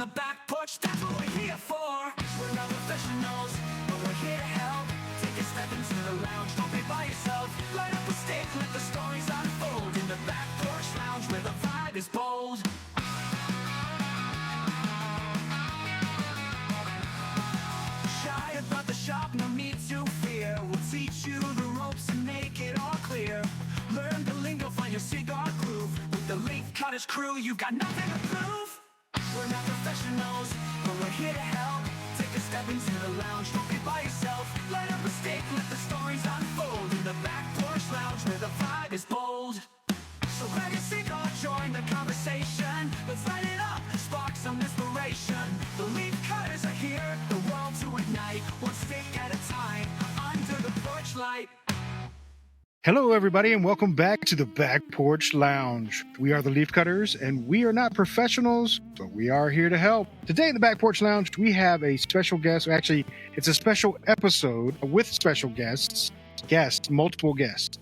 the back porch, that's what we're here for. We're not professionals, but we're here to help. Take a step into the lounge, don't be by yourself. Light up a stick, let the stories unfold. In the back porch lounge where the vibe is bold. Shy about the shop, no need to fear. We'll teach you the ropes and make it all clear. Learn the lingo, find your cigar groove. With the Leaf Cutters crew, you got nothing to prove. We're not professionals, but we're here to help. Take a step into the lounge, don't be by yourself. Light up a stick, let the stories unfold. In the back porch lounge where the vibe is bold. So grab your cigar, join the conversation. Let's light it up, spark some inspiration. The Leaf Cutters are here, the world to ignite. One stick at a time, under the porch light. Hello, everybody, and welcome back to the Back Porch Lounge. We are the Leaf Cutters, and we are not professionals, but we are here to help. Today in the Back Porch Lounge, we have a special guest. Actually, it's a special episode with special guests, multiple guests.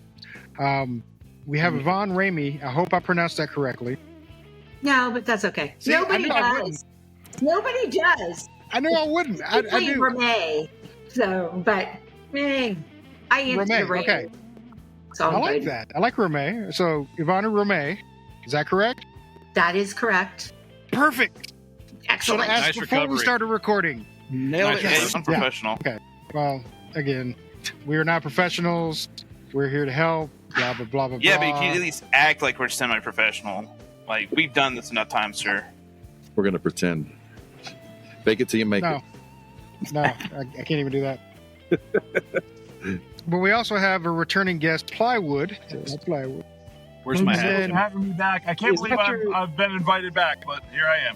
We have Yvonne Ramey. I hope I pronounced that correctly. No, but that's okay. See, Nobody does. Nobody does. I knew I wouldn't. I do. Ramey. So, but I answered Ramey, okay. So I like that. I like Ramey. So, Yvonne Ramey, is that correct? That is correct. Perfect. Excellent. So Nice before recovery. we started recording. Nailed it. Yes. Unprofessional. Okay. Well, again, we are not professionals. We're here to help. Blah, blah, blah, blah, Yeah, blah. but you can at least act like we're semi-professional. Like, we've done this enough times, sir. We're going to pretend. Fake it till you make No. it. No, I can't even do that. But we also have a returning guest, Plywood. Plywood. Where's my And hat? then- for having me back. I can't Is believe that your- I've been invited back, but here I am.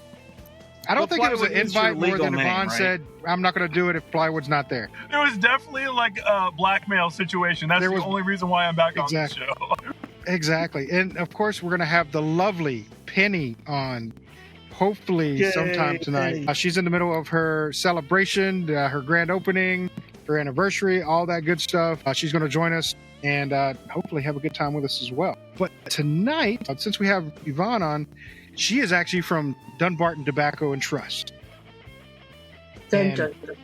I don't Well, think it was an Plywood is your invite more legal than name, Yvonne right? said, I'm not going to do it if Plywood's not there. It was definitely like a blackmail situation. That's There was- the only reason why I'm back Exactly. on the show. Exactly. And, of course, we're going to have the lovely Penny on, hopefully sometime tonight. She's in the middle of her celebration, her grand opening, her anniversary, all that good stuff. She's going to join us and hopefully have a good time with us as well. But tonight, since we have Yvonne on, she is actually from Dunbarton Tobacco and Trust. Dun, And- dun, dun.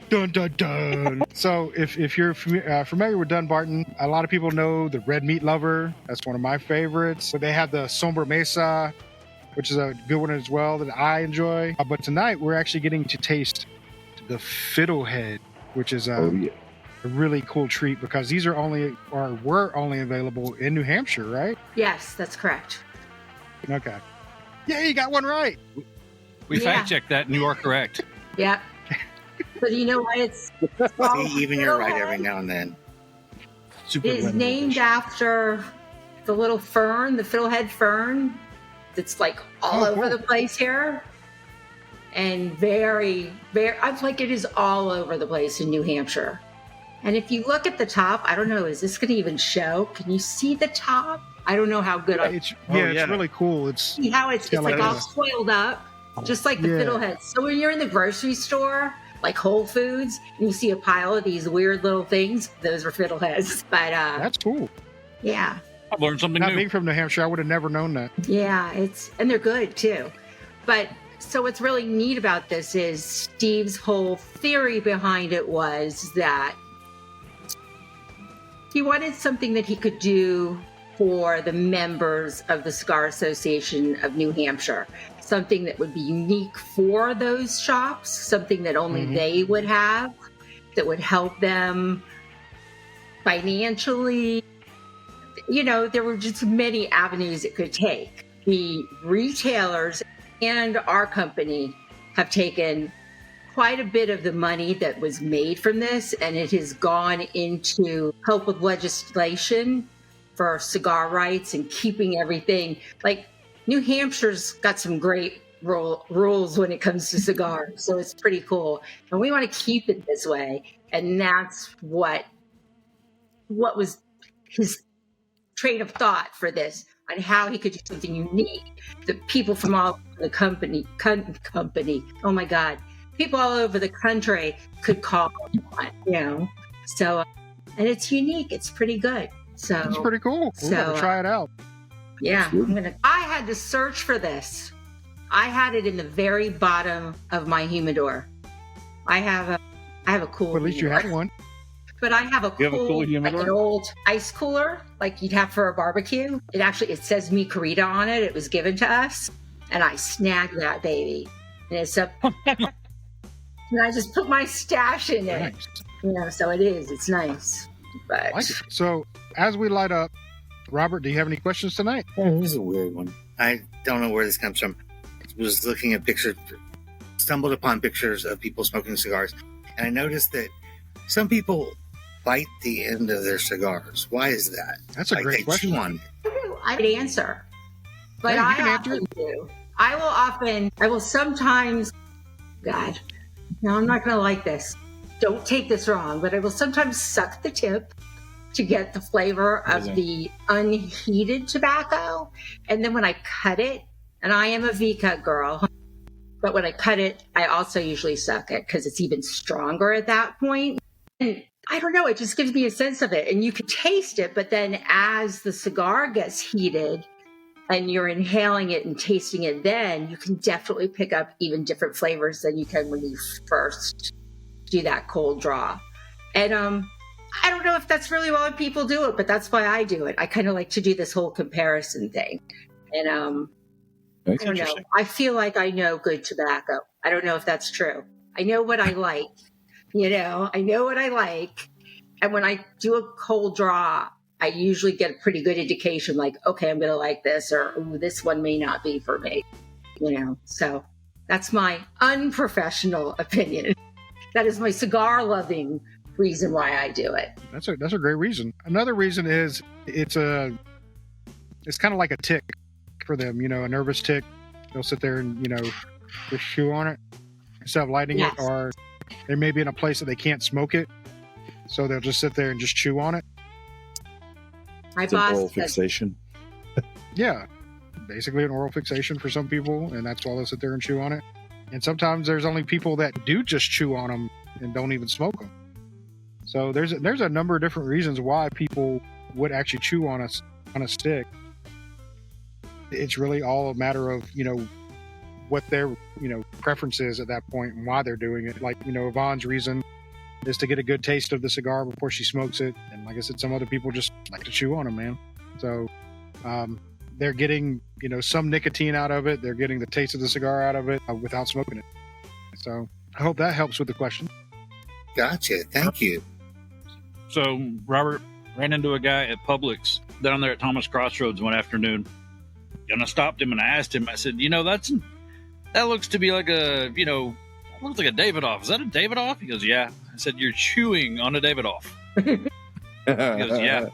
Dun, dun, dun. So if you're familiar with Dunbarton, a lot of people know the Red Meat Lover. That's one of my favorites. But they have the Sombra Mesa, which is a good one as well that I enjoy. But tonight we're actually getting to taste the Fiddlehead, which is Oh, yeah. a really cool treat because these are were only available in New Hampshire, right? Yes, that's correct. Okay. Yeah, you got one right. We Yeah. fact checked that and you are correct. Yeah. But you know what? It's Even you're right every now and then. Super It is limited named edition. after the little fern, the fiddlehead fern, that's like all Oh, over cool. the place here, and very, very. I feel like it is all over the place in New Hampshire. And if you look at the top, I don't know, is this going to even show? Can you see the top? I don't know how good. I It's yeah. it's really cool. It's see how it's Yeah, like like all this. coiled up, just like the Yeah. fiddlehead. So when you're in the grocery store, like Whole Foods, and you see a pile of these weird little things, those are fiddleheads. But that's cool. yeah. I've learned something Not new. being from New Hampshire, I would have never known that. Yeah, and they're good too. But so what's really neat about this is Steve's whole theory behind it was that he wanted something that he could do for the members of the Cigar Association of New Hampshire. Something that would be unique for those shops, something that only Mhm. they would have, that would help them financially. You know, there were just many avenues it could take. The retailers and our company have taken quite a bit of the money that was made from this, and it has gone into help with legislation for cigar rights and keeping everything. Like, New Hampshire's got some great rules when it comes to cigars, so it's pretty cool. And we want to keep it this way, and that's what was his train of thought for this, on how he could do something unique. The people from all over the company, oh my God, people all over the country could call on, you know. So, and it's unique. It's pretty good. So It's pretty cool. We're So, gonna try it out. yeah, I had to search for this I had it in the very bottom of my humidor. I have a cool. Well, at least you humidor. had one. But I have a You have a cool like humidor? an old ice cooler, like you'd have for a barbecue. It says Mi Querida on it. It was given to us, and I snagged that baby, and it's up. And I just put my stash in it. Nice. So it's nice. But I like it. So as we light up, Robert, do you have any questions tonight? This is a weird one. I don't know where this comes from. I was looking at pictures, stumbled upon pictures of people smoking cigars, and I noticed that some people bite the end of their cigars. Why is that? That's a Like, great they question. chew on it. I could answer. But Yeah, you I can answer often do. I will sometimes, God, no, I'm not going to like this. Don't take this wrong, but I will sometimes suck the tip to get the flavor of Amazing. the unheated tobacco. And then when I cut it, and I am a V-cut girl, but when I cut it, I also usually suck it because it's even stronger at that point. And I don't know, it just gives me a sense of it. And you can taste it, but then as the cigar gets heated and you're inhaling it and tasting it, then you can definitely pick up even different flavors than you can when you first do that cold draw. And I don't know if that's really why people do it, but that's why I do it. I kind of like to do this whole comparison thing. And I don't know. I feel like I know good tobacco. I don't know if that's true. I know what I like. I know what I like. And when I do a cold draw, I usually get a pretty good indication like, okay, I'm going to like this, or ooh, this one may not be for me. So that's my unprofessional opinion. That is my cigar loving reason why I do it. That's a great reason. Another reason is it's kind of like a tick for them, a nervous tick. They'll sit there and, just chew on it instead of lighting Yes. it, or they may be in a place that they can't smoke it. So they'll just sit there and just chew on it. My It's an oral boss says, fixation. Yeah. Basically an oral fixation for some people, and that's why they'll sit there and chew on it. And sometimes there's only people that do just chew on them and don't even smoke them. So there's a number of different reasons why people would actually chew on a stick. It's really all a matter of, what their, preference is at that point and why they're doing it. Like, Yvonne's reason is to get a good taste of the cigar before she smokes it. And like I said, some other people just like to chew on them, man. So they're getting, some nicotine out of it. They're getting the taste of the cigar out of it without smoking it. So I hope that helps with the question. Gotcha. Thank you. So Robert ran into a guy at Publix down there at Thomas Crossroads one afternoon, and I stopped him and I asked him. I said, that looks to be like a, looks like a Davidoff. Is that a Davidoff? He goes, yeah. I said, you're chewing on a Davidoff. He goes, yeah.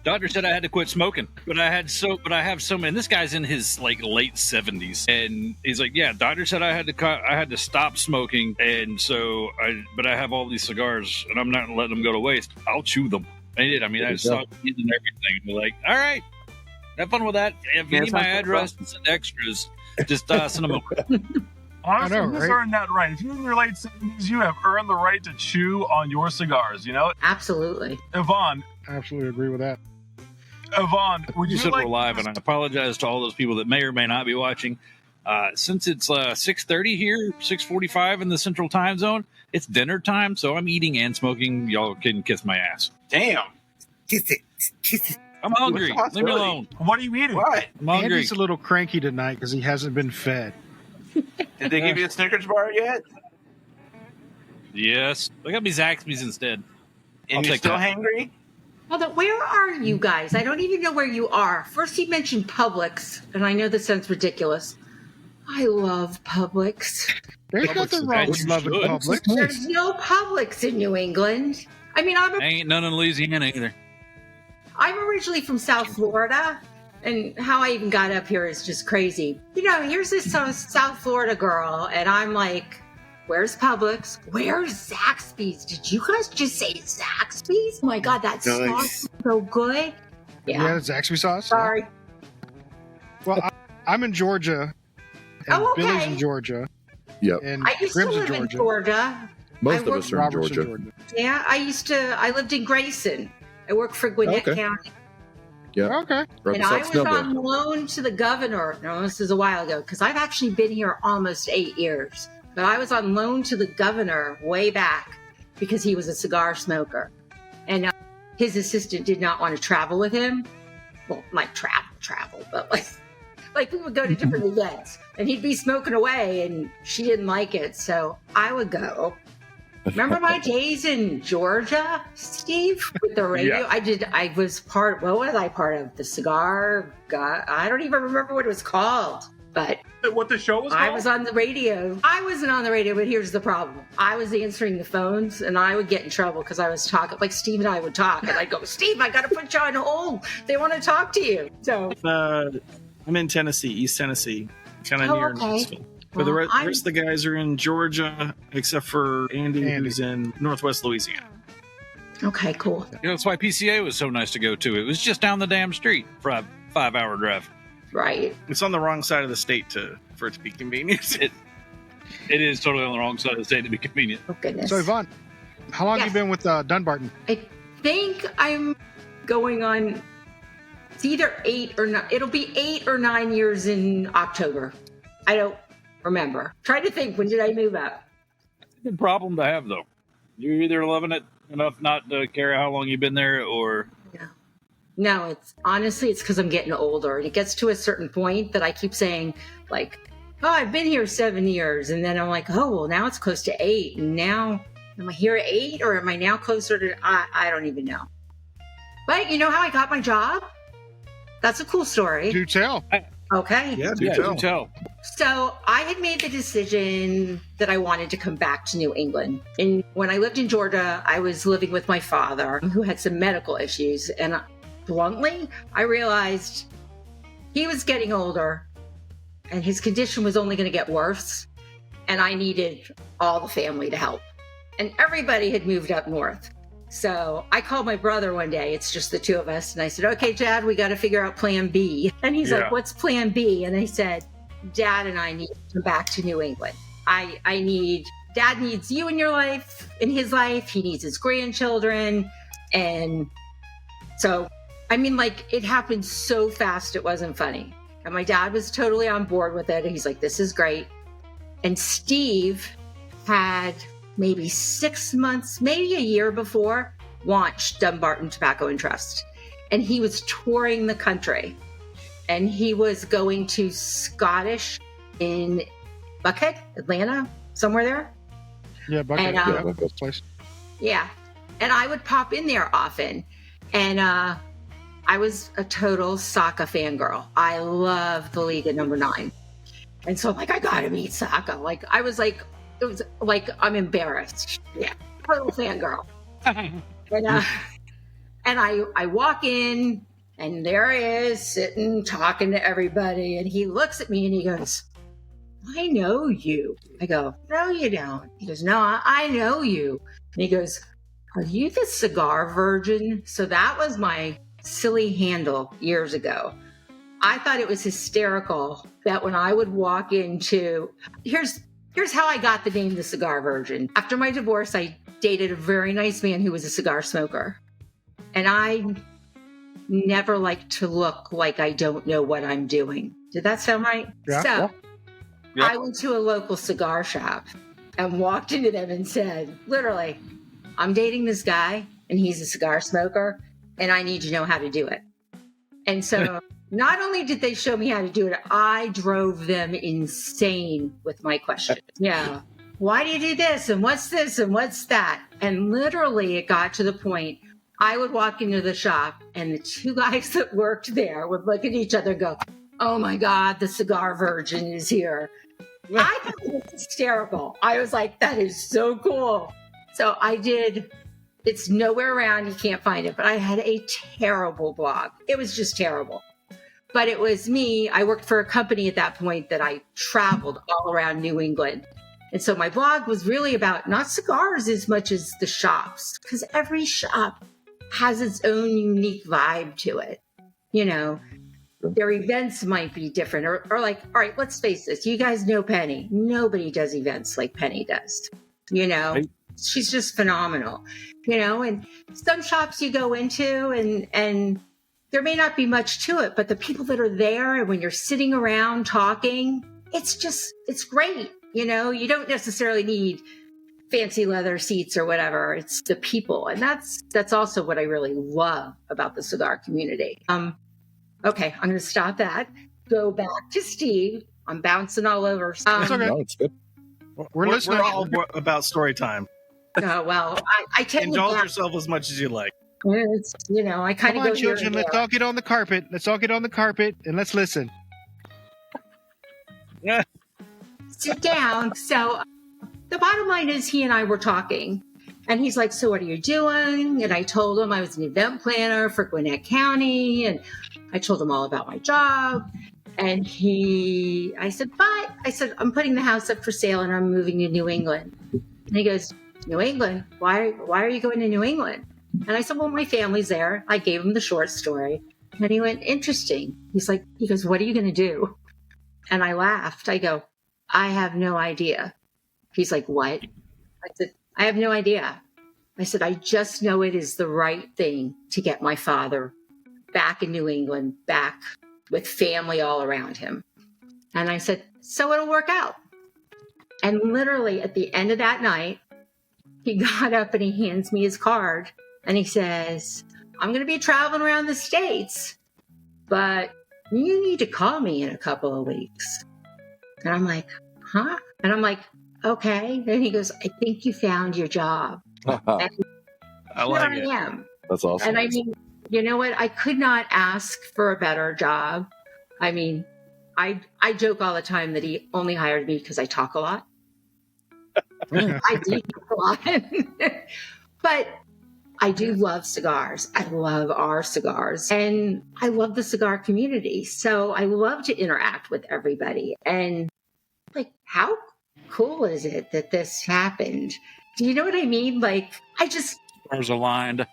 Doctor said I had to quit smoking, but I have so many. And this guy's in his late 70s, and he's like, yeah. Doctor said I had to stop smoking, and so but I have all these cigars, and I'm not letting them go to waste. I'll chew them. I did. I mean, I saw it and everything. We're like, all right, have fun with that. If you need my address and send extras, just send them over. Honestly, I know, you've right? earned that right. If you're in your late 70s, you have earned the right to chew on your cigars. absolutely. Yvonne, I absolutely agree with that. Yvonne, would You you said like we're live, and I apologize to all those people that may or may not be watching. Since it's 6:30 here, 6:45 in the Central Time Zone, it's dinner time, so I'm eating and smoking. Y'all can kiss my ass. Damn. Kiss it. Kiss it. I'm hungry. Leave me alone. What are you eating? What? I'm hungry. Andy's a little cranky tonight because he hasn't been fed. Did they give you a Snickers bar yet? Yes. They got me Zaxby's instead. I'll And you're take still that. hangry? Well, where are you guys? I don't even know where you are. First, you mentioned Publix, and I know this sounds ridiculous. I love Publix. There's Publix nothing is wrong bad. with You loving should. Publix. There's no Publix in New England. I mean, Ain't none in Louisiana either. I'm originally from South Florida, and how I even got up here is just crazy. Here's this South Florida girl, and I'm like, where's Publix? Where's Zaxby's? Did you guys just say Zaxby's? Oh my God, that sauce Nice. is so good. Yeah, Zaxby sauce. Sorry. Well, I'm in Georgia, and Oh, okay. Billy's in Georgia, Yep. and I used Grim's to in live in Georgia. Georgia. Most I of us are in Robert's Georgia. Yeah, I lived in Grayson. I worked for Gwinnett Okay. County. Yeah. Okay. Rub And the I salt was snowball. on loan to the governor. No, this is a while ago because I've actually been here almost 8 years. But I was on loan to the governor way back because he was a cigar smoker. And his assistant did not want to travel with him. Well, like travel, but like we would go to different events and he'd be smoking away and she didn't like it. So I would go. Remember my days in Georgia, Steve, with the radio? Yeah. I was part of? The cigar? God, I don't even remember what it was called. But What the show was called? I was on the radio. I wasn't on the radio, but here's the problem. I was answering the phones and I would get in trouble because I was talking, like Steve and I would talk. And I'd go, Steve, I got to put you on hold. They want to talk to you. So I'm in Tennessee, East Tennessee, kind of near okay. Knoxville. But the rest of the guys are in Georgia, except for Andy, who's in Northwest Louisiana. Okay, cool. That's why PCA was so nice to go to. It was just down the damn street for a 5-hour drive. Right. It's on the wrong side of the state for it to be convenient. It is totally on the wrong side of the state to be convenient. Oh, goodness. So, Yvonne, how long have you Yes. been with Dunbarton? I think I'm going on, it's either 8 or 9. It'll be 8 or 9 years in October. I don't remember. Trying to think, when did I move up? Good problem to have, though. You're either loving it enough not to care how long you've been there, or No, it's because I'm getting older. And it gets to a certain point that I keep saying, like, oh, I've been here 7 years. And then I'm like, oh, well, now it's close to 8. And now, am I here at 8 or am I now closer to, I don't even know. But you know how I got my job? That's a cool story. Do tell. Okay. Yeah, do tell. So I had made the decision that I wanted to come back to New England. And when I lived in Georgia, I was living with my father who had some medical issues. And bluntly, I realized he was getting older and his condition was only going to get worse. And I needed all the family to help. And everybody had moved up north. So I called my brother one day. It's just the two of us. And I said, okay, Dad, we got to figure out plan B. And he's like, what's plan B? And I said, Dad and I need to come back to New England. Dad needs you in your life, in his life. He needs his grandchildren. And so, I mean, like, it happened so fast, it wasn't funny. And my dad was totally on board with it. And he's like, this is great. And Steve had maybe 6 months, maybe a year before, launched Dunbarton Tobacco and Trust. And he was touring the country. And he was going to Scottish in Buckhead, Atlanta, somewhere there. Yeah, Buckhead. And, This place. Yeah. And I would pop in there often. And I was a total Saka fangirl. I love the League at number 9. And so I'm like, I gotta meet Saka. Like, I was like, it was like, I'm embarrassed. Yeah. Total fangirl. And I walk in and there he is sitting, talking to everybody. And he looks at me and he goes, I know you. I go, no, you don't. He goes, no, I know you. And he goes, are you the cigar virgin? So that was my silly handle years ago. I thought it was hysterical that when I would walk into, here's how I got the name The Cigar Virgin. After my divorce, I dated a very nice man who was a cigar smoker. And I never like to look like I don't know what I'm doing. Did that sound right? Yeah. I went to a local cigar shop and walked into them and said, literally, I'm dating this guy and he's a cigar smoker and I need to know how to do it. And so not only did they show me how to do it, I drove them insane with my questions. Yeah. Why do you do this? And what's this? And what's that? And literally it got to the point I would walk into the shop and the two guys that worked there would look at each other and go, oh my God, the cigar virgin is here. I thought it was hysterical. I was like, that is so cool. So I did. It's nowhere around. You can't find it. But I had a terrible blog. It was just terrible. But it was me. I worked for a company at that point that I traveled all around New England. And so my blog was really about not cigars as much as the shops, because every shop has its own unique vibe to it. You know, their events might be different or like, all right, let's face this. You guys know Penny. Nobody does events like Penny does. You know, she's just phenomenal, you know, and some shops you go into and there may not be much to it, but the people that are there and when you're sitting around talking, it's great. You know, you don't necessarily need fancy leather seats or whatever. It's the people. And that's also what I really love about the cigar community. Okay, I'm going to stop that. Go back to Steve. I'm bouncing all over. It's okay. No, it's good. We're listening. We're all about story time. Well, I tend Indulge to yourself as much as you like. it's, you know, I kind Come of on, go here children. and Let's there. all get on the carpet. Let's all get on the carpet and let's listen. Sit down. So the bottom line is he and I were talking. And he's like, so what are you doing? And I told him I was an event planner for Gwinnett County. And I told him all about my job. And I said, I'm putting the house up for sale and I'm moving to New England. And he goes, New England? Why are you going to New England? And I said, well, my family's there. I gave him the short story. And he went, interesting. He goes, what are you going to do? And I laughed. I go, I have no idea. He's like, what? I said, I have no idea. I said, I just know it is the right thing to get my father back in New England, back with family all around him. And I said, so it'll work out. And literally at the end of that night, he got up and he hands me his card and he says, I'm going to be traveling around the States, but you need to call me in a couple of weeks. And I'm like, huh? And I'm like, okay. And he goes, I think you found your job. And I like here it. I am. That's awesome. And I mean, you know what? I could not ask for a better job. I mean, I joke all the time that he only hired me because I talk a lot. I do talk a lot. But I do love cigars. I love our cigars. And I love the cigar community. So I love to interact with everybody. And like, how cool is it that this happened? Do you know what I mean? Like, Stars aligned.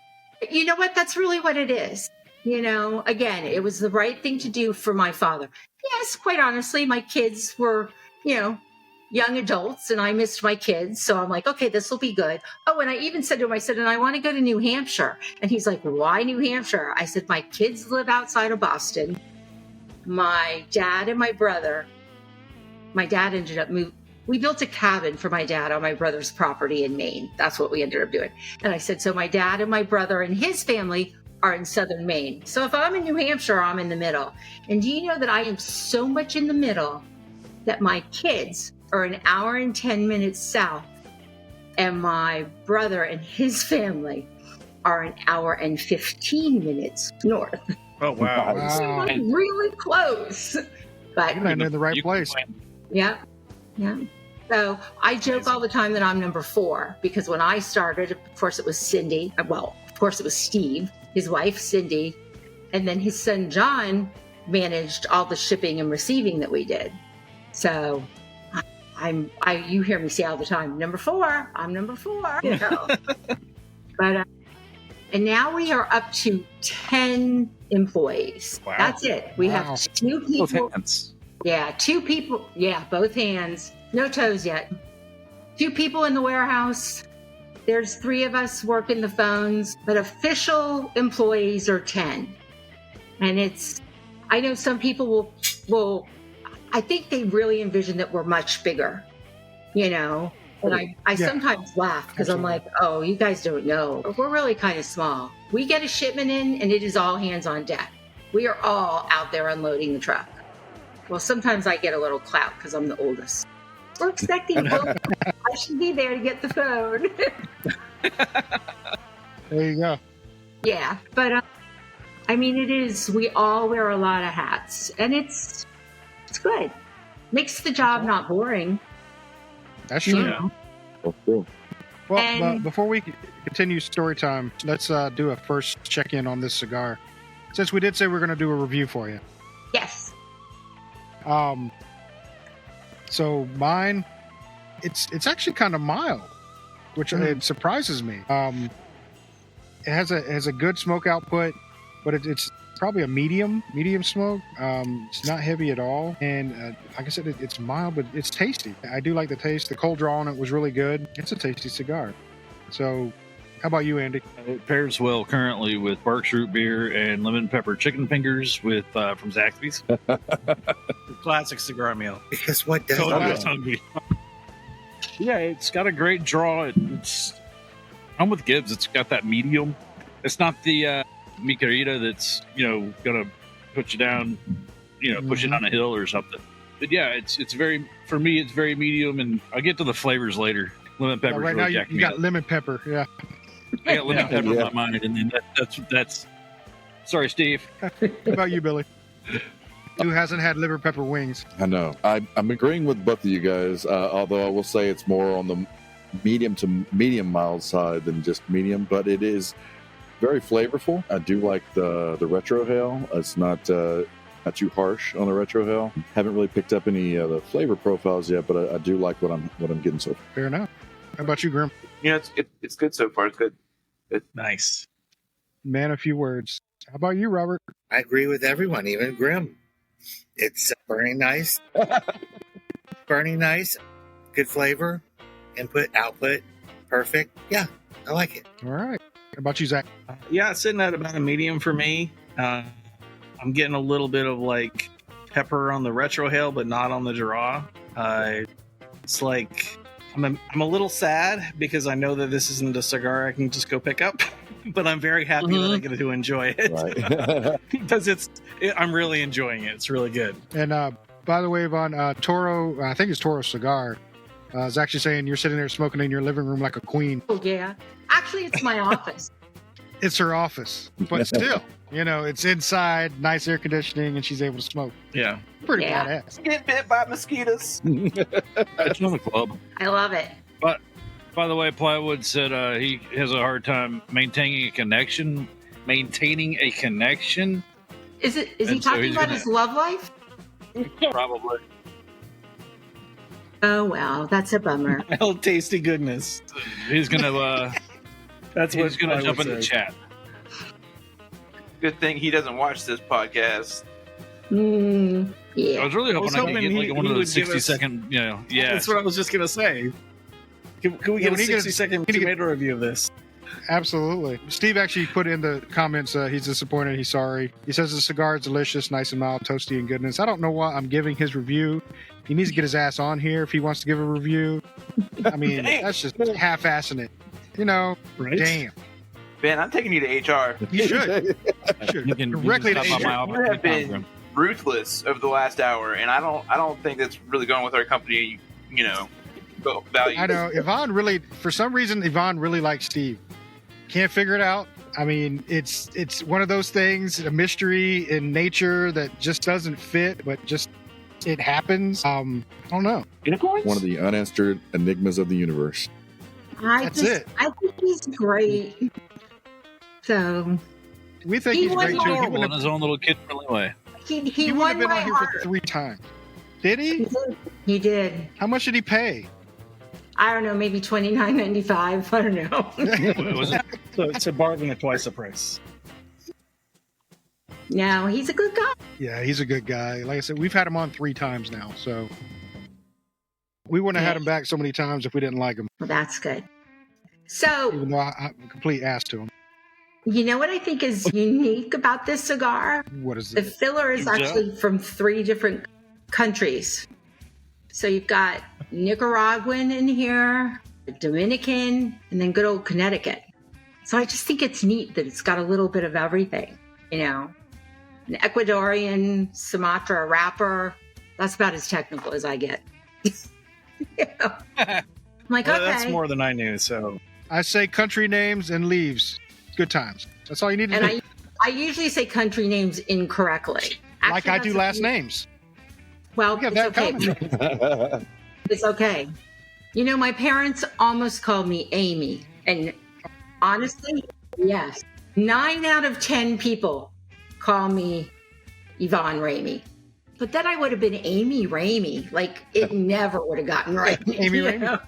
you know what? That's really what it is. You know, again, it was the right thing to do for my father. Yes, quite honestly, my kids were, young adults and I missed my kids. So I'm like, okay, this will be good. Oh, and I even said to him, and I want to go to New Hampshire. And he's like, why New Hampshire? I said, my kids live outside of Boston. My dad and my brother, my dad ended up moving. We built a cabin for my dad on my brother's property in Maine. That's what we ended up doing. And I said, so my dad and my brother and his family are in southern Maine. So if I'm in New Hampshire, I'm in the middle. And do you know that I am so much in the middle that my kids are an hour and 10 minutes south and my brother and his family are an hour and 15 minutes north. Oh, wow. Wow. So I'm really close. But You landed in the right place. yeah. So I joke all the time that I'm number 4 because when I started, of course, it was Cindy. Well, of course, it was Steve, his wife, Cindy, and then his son, John, managed all the shipping and receiving that we did. So you hear me say all the time, number 4, I'm number 4, But, and now we are up to 10 employees. Wow. That's it. We Wow. have 2 Both people. hands. Yeah, 2 people. Yeah, both hands. No toes yet. 2 people in the warehouse. There's 3 of us working the phones, but official employees are 10. And I know some people will, I think they really envision that we're much bigger, And I Yeah. sometimes laugh because I'm like, oh, you guys don't know. We're really kind of small. We get a shipment in and it is all hands on deck. We are all out there unloading the truck. Well, sometimes I get a little clout because I'm the oldest. We're expecting both. I should be there to get the phone. There you go. Yeah, but it is. We all wear a lot of hats, and it's good. Makes the job not boring. That's true. Yeah. That's true. Well, And- before we continue story time, let's do a first check-in on this cigar. Since we did say we're going to do a review for you. Yes. So mine, it's actually kind of mild, which it surprises me. It has a good smoke output, but it's probably a medium smoke. It's not heavy at all, and like I said, it's mild, but it's tasty. I do like the taste. The cold draw on it was really good. It's a tasty cigar. So How about you, Andy? It pairs well currently with Barks root beer and lemon pepper chicken fingers with from Zaxby's. Classic cigar meal. Because what does Totally that? hungry. Yeah, it's got a great draw. I'm with Gibbs. It's got that medium. It's not the mi querida that's gonna put you down, push you down a hill or something. But yeah, it's very, for me, it's very medium, and I'll get to the flavors later. Lemon pepper. Right really now, you got lemon pepper. Yeah. I got lemon pepper in my mind, and then that's. Sorry, Steve. What about you, Billy? Who hasn't had liver pepper wings? I know. I'm agreeing with both of you guys, although I will say it's more on the medium to medium mild side than just medium, but it is very flavorful. I do like the retro hail. It's not too harsh on the retro hail. Haven't really picked up any of the flavor profiles yet, but I do like what I'm getting so far. Fair enough. How about you, Grim? It's good so far. It's good. Nice. Man, a few words. How about you, Robert? I agree with everyone, even Grim. It's burning nice. Burning nice. Good flavor. Input, output. Perfect. Yeah, I like it. All right. How about you, Zach? Yeah, it's sitting at about a medium for me. I'm getting a little bit of like pepper on the retro hail, but not on the draw. It's like I'm a little sad because I know that this isn't a cigar I can just go pick up, but I'm very happy that I get to enjoy it. Right. Because I'm really enjoying it. It's really good. And by the way, Yvonne, Toro, I think it's Toro Cigar, is actually saying you're sitting there smoking in your living room like a queen. Oh, yeah. Actually, it's my office. It's her office, but still, it's inside, nice air conditioning, and she's able to smoke. Yeah. Pretty Yeah. badass. Get bit by mosquitoes. It's on the club. I love it. But by the way, Plywood said he has a hard time maintaining a connection. Is he And so talking he's about gonna- his love life? Probably. Oh, well, that's a bummer. Oh, tasty goodness. He's gonna That's what he's gonna I jump would in the say. chat. Good thing he doesn't watch this podcast. I Yeah. was really hoping I could hoping get like he one of would those give 60-second, yeah. That's what I was just going to say. Can we get when a he gets- 60-second when he tomato review of this? Absolutely. Steve actually put in the comments, he's disappointed, he's sorry. He says the cigar is delicious, nice and mild, toasty and goodness. I don't know why I'm giving his review. He needs to get his ass on here if he wants to give a review. I mean, that's just half-assing it. Right? Damn. Ben, I'm taking you to HR. You should. You should. You can Directly to stop by my HR. office You have anytime, been ruthless over the last hour, and I don't think that's really going with our company, values. I know. Yvonne really, for some reason, Yvonne really likes Steve. Can't figure it out. I mean, it's one of those things, a mystery in nature that just doesn't fit, but just it happens. I don't know. Unicorns? One of the unanswered enigmas of the universe. That's it. I think he's great. So We think He he's great won too. He Horrible would in have, his own little kid-friendly way. he would won have been my on here heart. for 3 times. Did He he? did. He did. How much did he pay? I don't know, maybe $29.95. I don't know. Was it? So it's a bargain at twice the price. No, he's a good guy. Yeah, he's a good guy. Like I said, we've had him on 3 times now, so we wouldn't have had him back so many times if we didn't like him. Well, that's good. So, Even though I'm a complete ass to him. you know what I think is unique about this cigar? What is The it? filler is actually from 3 different countries. So you've got Nicaraguan in here, Dominican, and then good old Connecticut. So I just think it's neat that it's got a little bit of everything, An Ecuadorian Sumatra wrapper. That's about as technical as I get. I'm like, Well, okay. that's more than I knew, so. I say country names and leaves. Good times. That's all you need to And do. I usually say country names incorrectly. Like Actually, I do that's last okay. names. Well, We got it's that okay. common. It's okay. My parents almost called me Amy. And honestly, yes. 9 out of 10 people call me Yvonne Ramey. But then I would have been Amy Ramey. Like, it never would have gotten right. Amy Ramey.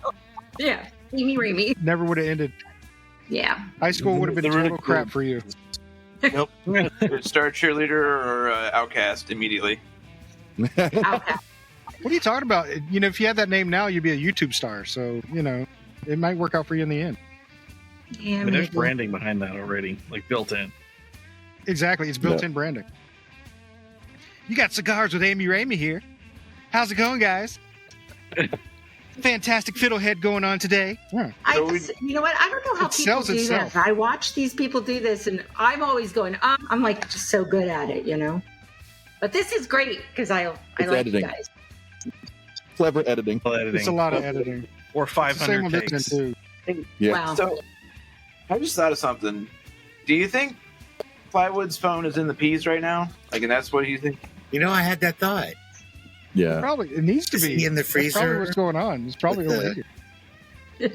Yeah, Amy Ramey. Never would have ended. Yeah. High school would have been The total ridicule. crap for you. Nope. Star cheerleader or outcast immediately. Okay. What are you talking about? If you had that name now, you'd be a YouTube star. So, it might work out for you in the end. Yeah, But there's maybe. branding behind that already, like built in. Exactly. It's built-in branding. You got cigars with Amy Ramey here. How's it going, guys? Fantastic fiddlehead going on today. Yeah. You know what? I don't know how It people sells do itself. this. I watch these people do this, and I'm always going, I'm like just so good at it, you know. But this is great because I It's like editing. you guys. Clever editing. It's a lot of editing. Or It's the same 500 on takes. listening too. Yeah. Wow. So, I just thought of something. Do you think Plywood's phone is in the peas right now? Like, and that's what you think? You know, I had that thought. Yeah. Probably it needs to Is be he in the That's probably freezer what's going on. It's probably with over the- here.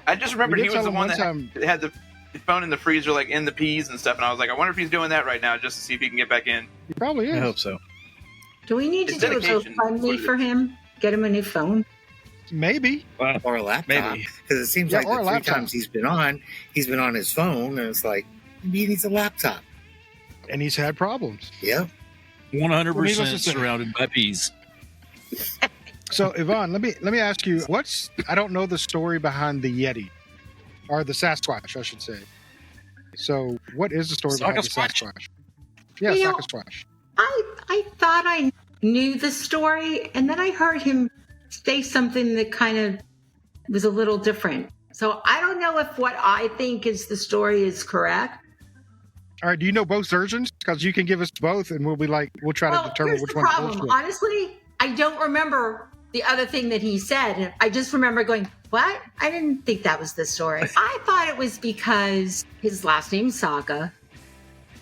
I just remembered We he did was tell the him one one that time- had the phone in the freezer, like in the peas and stuff. And I was like, I wonder if he's doing that right now, just to see if he can get back in. He probably I is. hope so. Do we need to It's do a dedication. GoFundMe for him? Get him a new phone? Maybe. or a laptop? Maybe. Because it seems Yeah, like or the a three laptop. times he's been on his phone, and it's like, maybe he needs a laptop. And he's had problems. Yep. 100% Well, needless to say- surrounded by peas. So Yvonne, let me ask you, I don't know the story behind the Yeti. Or the Sasquatch, I should say. So what is the story behind the Sasquatch? Sasquatch? Yeah, You know- Sasquatch. I thought I knew the story, and then I heard him say something that kind of was a little different. So I don't know if what I think is the story is correct. All right, do you know both versions? Because you can give us both, and we'll try to determine here's which the one's problem. bullshit. Honestly, I don't remember the other thing that he said. I just remember going, what? I didn't think that was the story. I thought it was because his last name's Saka.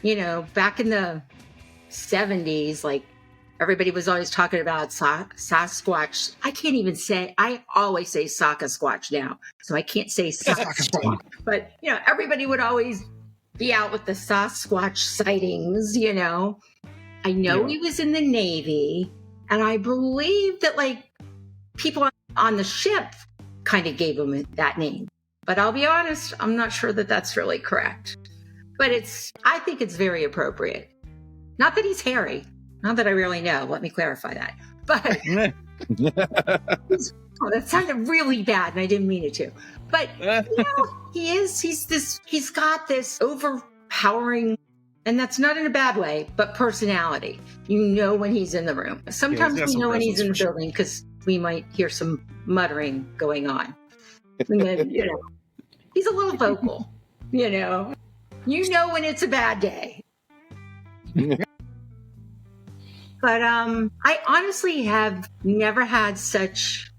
You know, back in the 70s, like everybody was always talking about Sasquatch. I can't even say, I always say Saka Squatch now. So I can't say Sasquatch. But, you know, everybody would always be out with the Sasquatch sightings, you know. I know he was in the Navy, and I believe that, like, people on the ship kind of gave him that name. But I'll be honest, I'm not sure that that's really correct. But I think it's very appropriate. Not that he's hairy. Not that I really know. Let me clarify that. But oh, that sounded really bad, and I didn't mean it to. But you know, he's got this overpowering, and that's not in a bad way, but personality. You know when he's in the room. Sometimes got we some know when he's in the presence for sure. building because we might hear some muttering going on. And then, you know, he's a little vocal, you know. You know when it's a bad day. But I honestly have never had such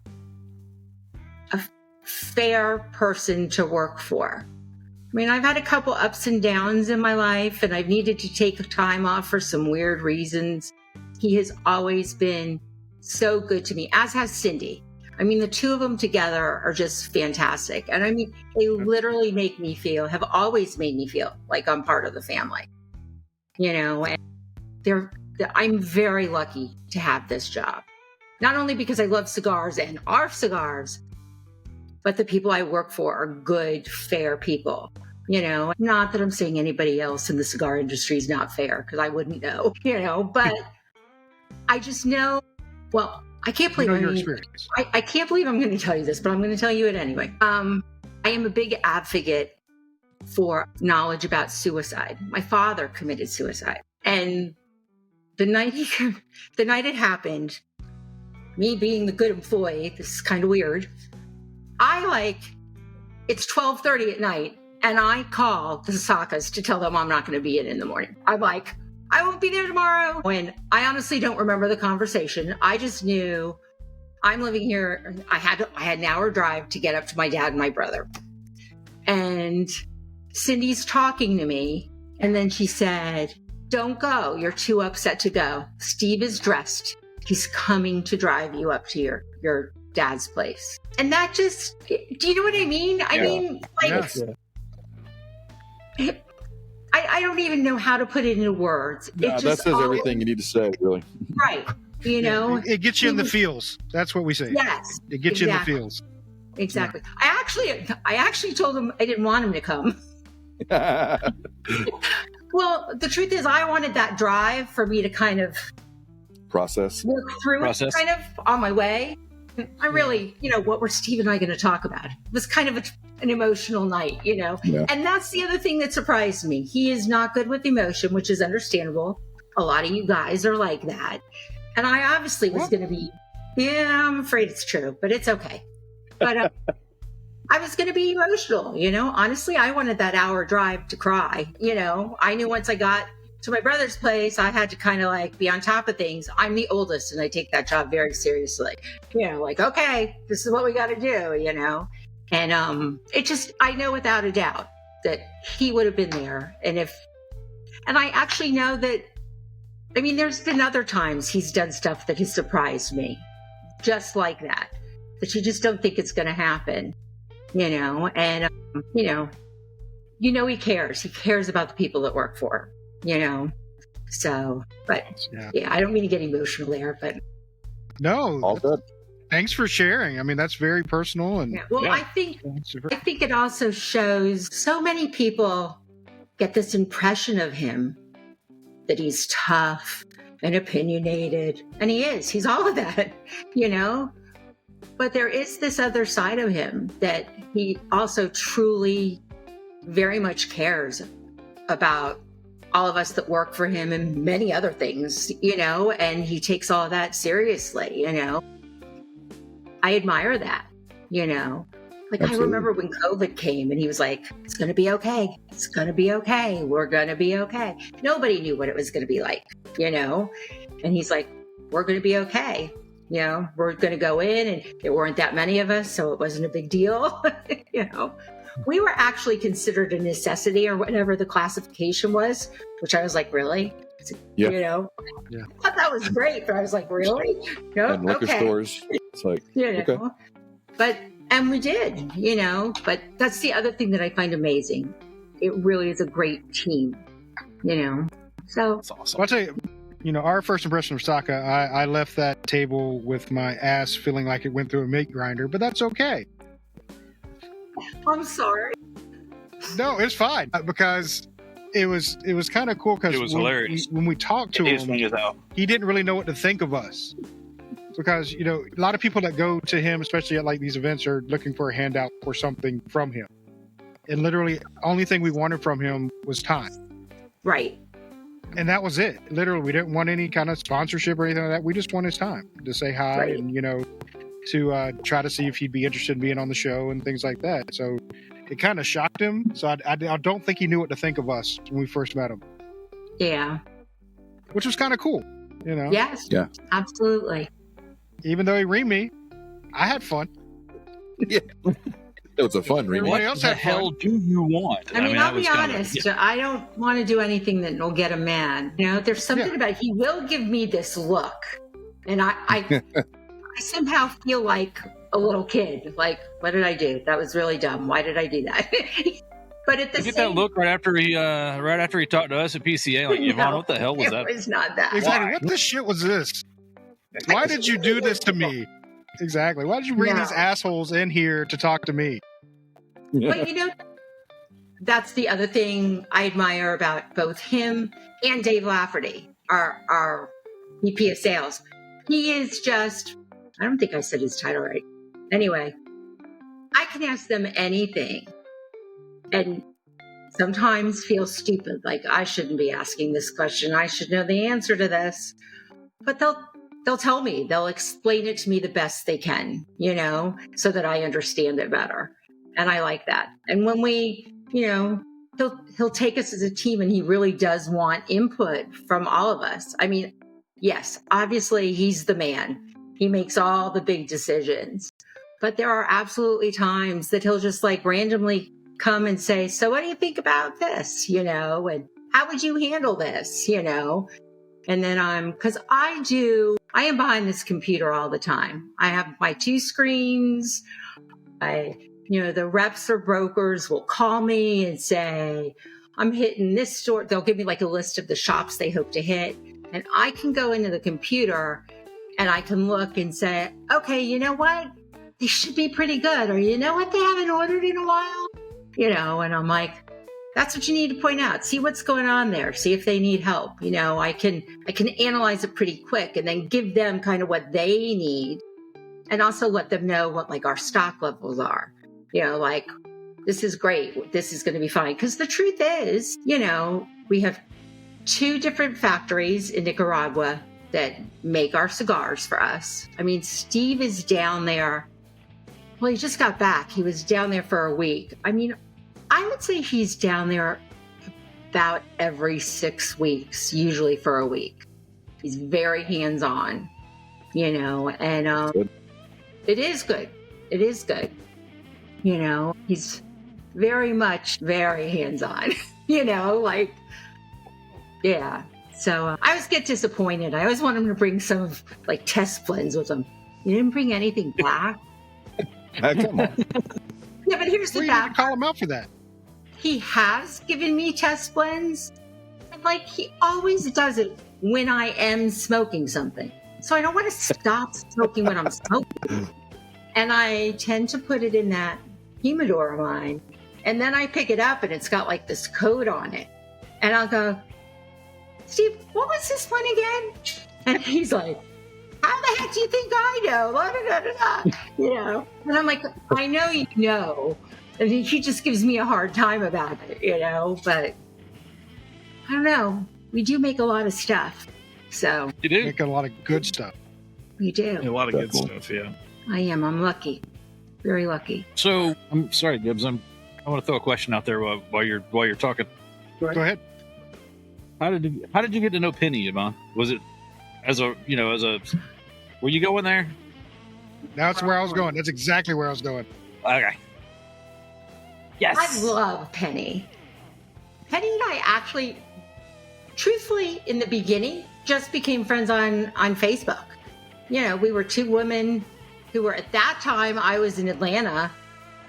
a fair person to work for. I mean, I've had a couple ups and downs in my life, and I've needed to take time off for some weird reasons. He has always been so good to me, as has Cindy. I mean, the two of them together are just fantastic. And I mean, they literally have always made me feel like I'm part of the family. You know, and I'm very lucky to have this job. Not only because I love cigars and our cigars, but the people I work for are good, fair people. You know, not that I'm saying anybody else in the cigar industry is not fair, because I wouldn't know, you know, but I just know, well, I can't believe your experience. I can't believe I'm going to tell you this, but I'm going to tell you it anyway. I am a big advocate for knowledge about suicide. My father committed suicide, and the night it happened, me being the good employee, this is kind of weird. It's 12:30 at night, and I call the Sakas to tell them I'm not going to be in the morning. I'm like, I won't be there tomorrow. When I honestly don't remember the conversation. I just knew I'm living here. I had an hour drive to get up to my dad and my brother. And Cindy's talking to me. And then she said, don't go. You're too upset to go. Steve is dressed. He's coming to drive you up to your dad's place. And that just, do you know what I mean? I mean, like, I don't even know how to put it into words. Yeah, that says everything you need to say, really. Right. You know, It gets you in the feels. That's what we say. yes, It gets you in the exactly. feels. Exactly. I actually told him I didn't want him to come. Well, the truth is I wanted that drive for me to kind of Process. work through Process. it kind of on my way. I really, what were Steve and I going to talk about? It was kind of an emotional night, Yeah. And that's the other thing that surprised me. He is not good with emotion, which is understandable. A lot of you guys are like that. And I obviously was going to be, I'm afraid it's true, but it's okay. But I was going to be emotional, Honestly, I wanted that hour drive to cry, I knew once I got to my brother's place, I had to kind of like be on top of things. I'm the oldest and I take that job very seriously. Okay, this is what we got to do, And I know without a doubt that he would have been there. And I actually know that, there's been other times he's done stuff that has surprised me, just like that you just don't think it's going to happen, and, he cares. He cares about the people that work for him. So, but yeah, I don't mean to get emotional there, but No, All good. thanks for sharing. That's very personal, and I think it also shows so many people get this impression of him that he's tough and opinionated, and he is. He's all of that, But there is this other side of him that he also truly very much cares about all of us that work for him and many other things, and he takes all that seriously, I admire that, Like, Absolutely. I remember when COVID came and he was like, it's going to be okay. It's going to be okay. We're going to be okay. Nobody knew what it was going to be like, And he's like, we're going to be okay. We're going to go in, and there weren't that many of us, so it wasn't a big deal, We were actually considered a necessity or whatever the classification was, which I was like, really? Yeah. Yeah. I thought that was great, but I was like, really? No, And liquor okay. stores. It's like, okay. And we did, but that's the other thing that I find amazing. It really is a great team, so. That's awesome. Well, I'll tell you, our first impression of Saka, I left that table with my ass feeling like it went through a meat grinder, but that's okay. I'm sorry. No, it's fine because it was kind of cool because It was hilarious. when we talked to It is him, funny as hell. he didn't really know what to think of us because a lot of people that go to him, especially at like these events, are looking for a handout or something from him, and literally only thing we wanted from him was time, Right. and that was it. Literally, we didn't want any kind of sponsorship or anything like that. We just wanted his time to say hi Right. and to try to see if he'd be interested in being on the show and things like that. So it kind of shocked him. So I don't think he knew what to think of us when we first met him, Yeah. which was kind of cool, Yes. Yeah. Absolutely. Even though he reamed me, I had fun. It was a fun Everybody remake. What else the had fun. hell do you want? I'll be was kinda- honest. I don't want to do anything that will get him mad. There's something about he will give me this look, and I somehow feel like a little kid. Like, what did I do? That was really dumb. Why did I do that? But at the You get same that look right after he talked to us at PCA, like, Yvonne, No, what the hell was that? It was not that. Exactly. Why? What the shit was this? Why did you do this to me? Exactly. Why did you bring No. these assholes in here to talk to me? But that's the other thing I admire about both him and Dave Lafferty, our VP of sales. He is just, I don't think I said his title right. Anyway, I can ask them anything and sometimes feel stupid, like I shouldn't be asking this question. I should know the answer to this. But they'll tell me, they'll explain it to me the best they can, so that I understand it better. And I like that. And when we, he'll take us as a team, and he really does want input from all of us. Yes, obviously he's the man. He makes all the big decisions. But there are absolutely times that he'll just like randomly come and say, so what do you think about this? And how would you handle this? And then because I am behind this computer all the time. I have my 2 screens. The reps or brokers will call me and say, I'm hitting this store. They'll give me like a list of the shops they hope to hit. And I can go into the computer and I can look and say, okay, you know what? They should be pretty good. Or you know what? They haven't ordered in a while. And I'm like, that's what you need to point out. See what's going on there. See if they need help. I can analyze it pretty quick and then give them kind of what they need. and also let them know what like our stock levels are. Like, this is great. This is going to be fine. Because the truth is, we have 2 different factories in Nicaragua that make our cigars for us. I mean, Steve is down there. Well, he just got back. He was down there for a week. I mean, I would say he's down there about every 6 weeks, usually for a week. He's very hands-on, and it is good. It is good. He's very much very hands-on, like, yeah. So I always get disappointed. I always want him to bring some like test blends with him. You didn't bring anything back. Come on. Yeah, but here's the We need fact. to call him out for that. He has given me test blends, and like he always does it when I am smoking something. So I don't want to stop smoking when I'm smoking. And I tend to put it in that humidor of mine. And then I pick it up and it's got like this coat on it. And I'll go, Steve, what was this one again? And he's like, how the heck do you think I know? La, da, da, da. And I'm like, I know you know. And he just gives me a hard time about it, but I don't know. We do make a lot of stuff. So You do? Make a lot of good stuff. we do. A lot of good Cool. stuff, yeah. I am. I'm lucky. Very lucky. So I'm sorry, Gibbs. I want to throw a question out there while you're talking. Go ahead. How did you get to know Penny, Yvonne? Was it were you going there? That's where I was going. That's exactly where I was going. Okay. Yes. I love Penny. Penny and I actually, truthfully, in the beginning, just became friends on Facebook. We were 2 women who were, at that time, I was in Atlanta,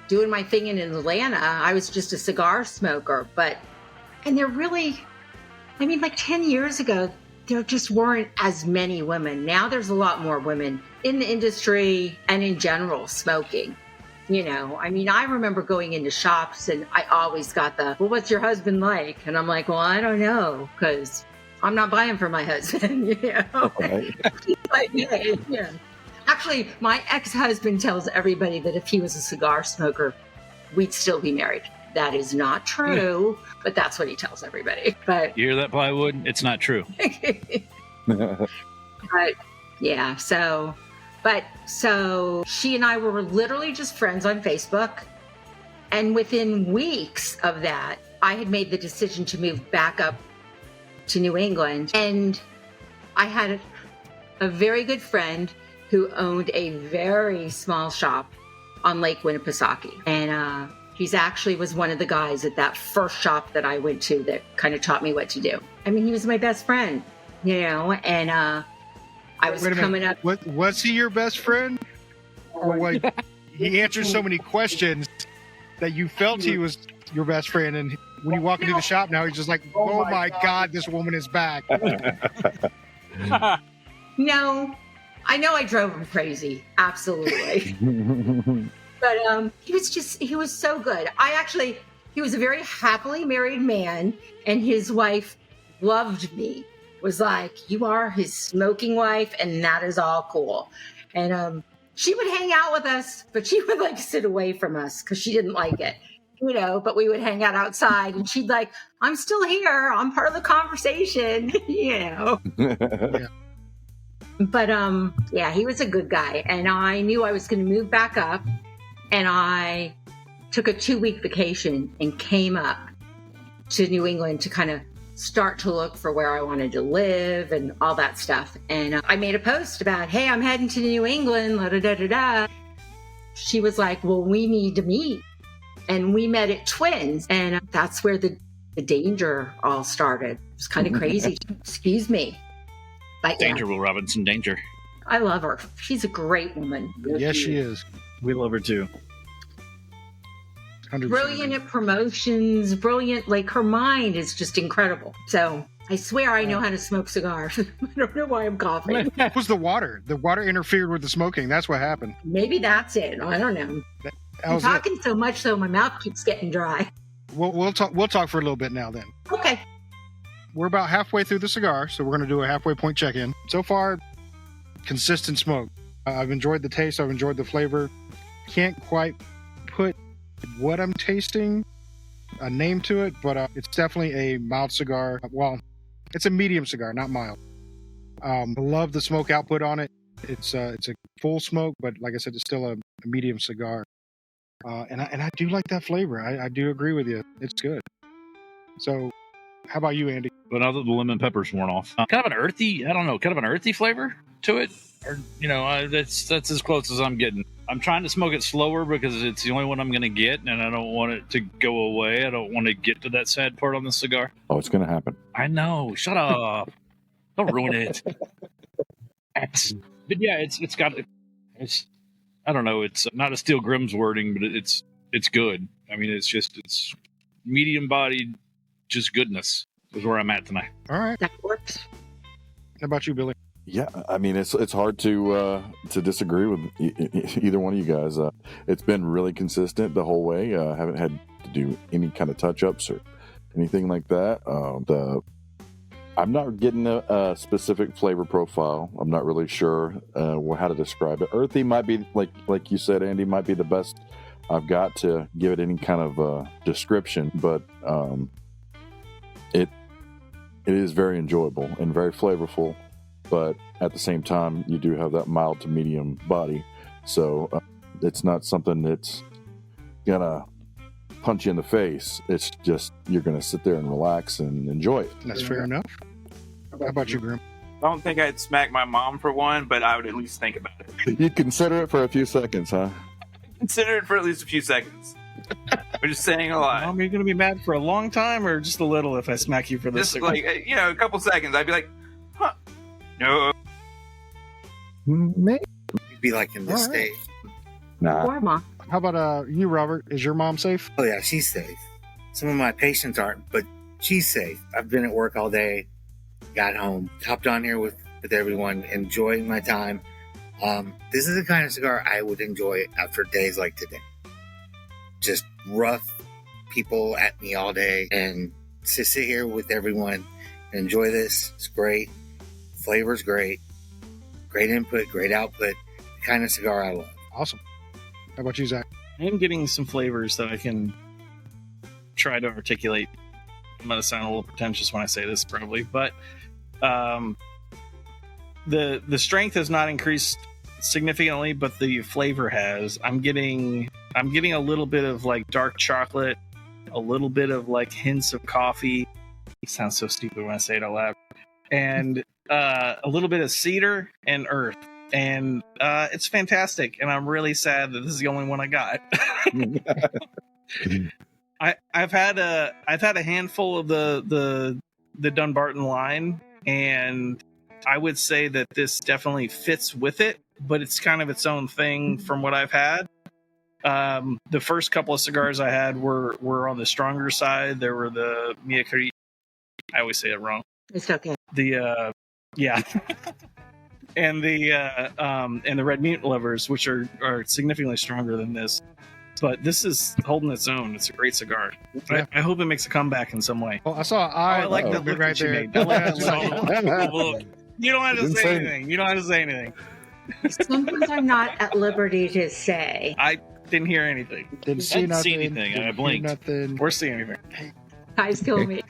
doing my thing in Atlanta. I was just a cigar smoker, and there really, like 10 years ago, there just weren't as many women. Now there's a lot more women in the industry and in general smoking. I remember going into shops and I always got well, what's your husband like? And I'm like, well, I don't know, because I'm not buying for my husband, Right. Like, yeah. Actually, my ex-husband tells everybody that if he was a cigar smoker, we'd still be married. That is not true, but that's what he tells everybody. But You hear that, Plywood? It's not true. but yeah, so she and I were literally just friends on Facebook. And within weeks of that, I had made the decision to move back up to New England. And I had a very good friend who owned a very small shop on Lake Winnipesaukee. And he's actually was one of the guys at that first shop that I went to that kind of taught me what to do. He was my best friend, and I was Wait a coming minute. up. Was he your best friend? Or what? He answered so many questions that you felt he was your best friend, and when you walk into the shop now, he's just like, "Oh my God, this woman is back." No, I know I drove him crazy. Absolutely. But he was so good. He was a very happily married man, and his wife loved me. Was like, you are his smoking wife, and that is all cool. And she would hang out with us, but she would like sit away from us because she didn't like it. But we would hang out outside, and she'd like, I'm still here. I'm part of the conversation, Yeah. But yeah, he was a good guy, and I knew I was going to move back up, and I took a 2-week vacation and came up to New England to kind of start to look for where I wanted to live and all that stuff. And I made a post about, hey, I'm heading to New England, da da da da da. She was like, well, we need to meet. And we met at Twins, and that's where the danger all started. It was kind of crazy. Excuse me. But yeah, Danger, Will Robinson, danger. I love her. She's a great woman. Yes, she is. We love her too. 100%. Brilliant at promotions, brilliant. Like, her mind is just incredible. So I swear I know how to smoke cigars. I don't know why I'm coughing. It was the water. The water interfered with the smoking. That's what happened. Maybe that's it. I don't know. That I'm was it. talking so much, though, my mouth keeps getting dry. We'll talk for a little bit now. Then Okay. we're about halfway through the cigar, so we're going to do a halfway point check-in. So far, consistent smoke. I've enjoyed the taste. I've enjoyed the flavor. Can't quite put what I'm tasting a name to it, but it's definitely a mild cigar. Well, it's a medium cigar, not mild. I love the smoke output on it. It's a full smoke, but like I said, it's still a medium cigar. And I do like that flavor. I do agree with you. It's good. So, how about you, Andy? But now that the lemon pepper's worn off, kind of an earthy, I don't know, kind of an earthy flavor to it. Or, that's as close as I'm getting. I'm trying to smoke it slower because it's the only one I'm going to get, and I don't want it to go away. I don't want to get to that sad part on the cigar. Oh, it's going to happen. I know. Shut up. Don't ruin it. But yeah, it's got, I don't know. It's not a Steel Grimm's wording, but it's good. I mean, it's medium bodied, just goodness is where I'm at tonight. All right. That works. How about you, Billy? Yeah, I mean it's hard to disagree with either one of you guys. It's been really consistent the whole way. Haven't had to do any kind of touch ups or anything like that. I'm not getting a specific flavor profile. I'm not really sure how to describe it. Earthy might be like you said, Andy, might be the best I've got to give it any kind of description. But it is very enjoyable and very flavorful. But at the same time, you do have that mild to medium body. So it's not something that's going to punch you in the face. It's just you're going to sit there and relax and enjoy it. That's fair enough. How about you, Grim? I don't think I'd smack my mom for one, but I would at least think about it. You'd consider it for a few seconds, huh? Consider it for at least a few seconds. We're just saying a lot. Mom, are you going to be mad for a long time or just a little if I smack you for this? Just like, a couple seconds. I'd be like, huh. No. Maybe. You'd be like in this All right. state. Nah. Or mom. How about you, Robert? Is your mom safe? Oh yeah, she's safe. Some of my patients aren't, but she's safe. I've been at work all day, got home, hopped on here with everyone, enjoying my time. This is the kind of cigar I would enjoy after days like today. Just rough people at me all day, and to sit here with everyone and enjoy this. It's great. Flavor's great. Great input, great output. The kind of cigar I love. Awesome. How about you, Zach? I am getting some flavors that I can try to articulate. I'm going to sound a little pretentious when I say this, probably, but the strength has not increased significantly, but the flavor has. I'm getting a little bit of like dark chocolate, a little bit of like hints of coffee. It sounds so stupid when I say it out loud. And a little bit of cedar and earth. And it's fantastic, and I'm really sad that this is the only one I got. I've had a handful of the Dunbarton line, and I would say that this definitely fits with it, but it's kind of its own thing from what I've had. The first couple of cigars I had were on the stronger side. There were the Miyakari. I always say it wrong. It's okay. Yeah. And the Red Mutant Lovers, which are significantly stronger than this. But this is holding its own. It's a great cigar. Yeah. I hope it makes a comeback in some way. Well, I saw an eye. I like that look right that you there. made. I like that look. You don't have to Didn't say say anything. You don't have to say anything. Sometimes I'm not at liberty to say. I didn't hear anything Didn't see Didn't nothing. see anything. I Didn't hear blinked. Nothing. or see anything. Eyes kill me.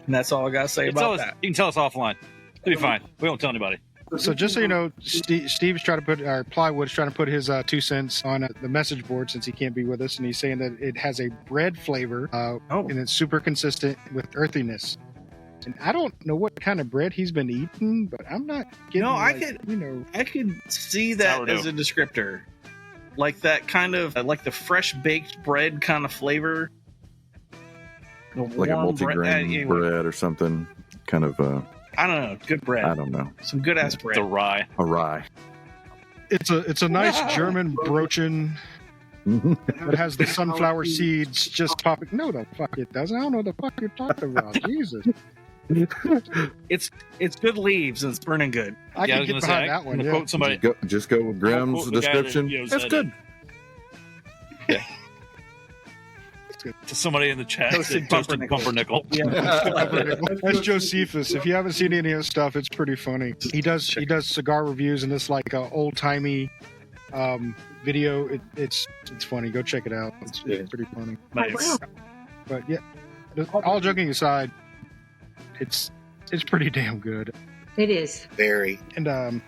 And that's all I got to say about that. You can tell us offline. It'll be fine. We won't tell anybody. So just so you know, Steve's trying to put, or Plywood's trying to put his 2 cents on the message board since he can't be with us, and he's saying that it has a bread flavor, and it's super consistent with earthiness. And I don't know what kind of bread he's been eating, but I'm not getting. No, I could see that Sourdough. as a descriptor, like that kind of like the fresh baked bread kind of flavor, Like a multi-grain bread or something. Kind of, I don't know, good bread. I don't know. Some good ass bread. The rye. A rye. It's a nice German brochen. It has the sunflower seeds just popping. No, the fuck it doesn't. I don't know what the fuck you're talking about. Jesus. It's good leaves and it's burning good. I can get behind that one. I'm gonna Yeah. quote somebody. Just go with Graham's Quote the guy that, description. you know, That's said good. good. To somebody in the chat, Toasted said toasted pumpernickel. pumpernickel. That's Josephus. If you haven't seen any of his stuff, it's pretty funny. He does cigar reviews, and it's like a old timey video. It's funny. Go check it out. It's pretty funny. Nice. But yeah, all joking aside, it's pretty damn good. It is. Very. And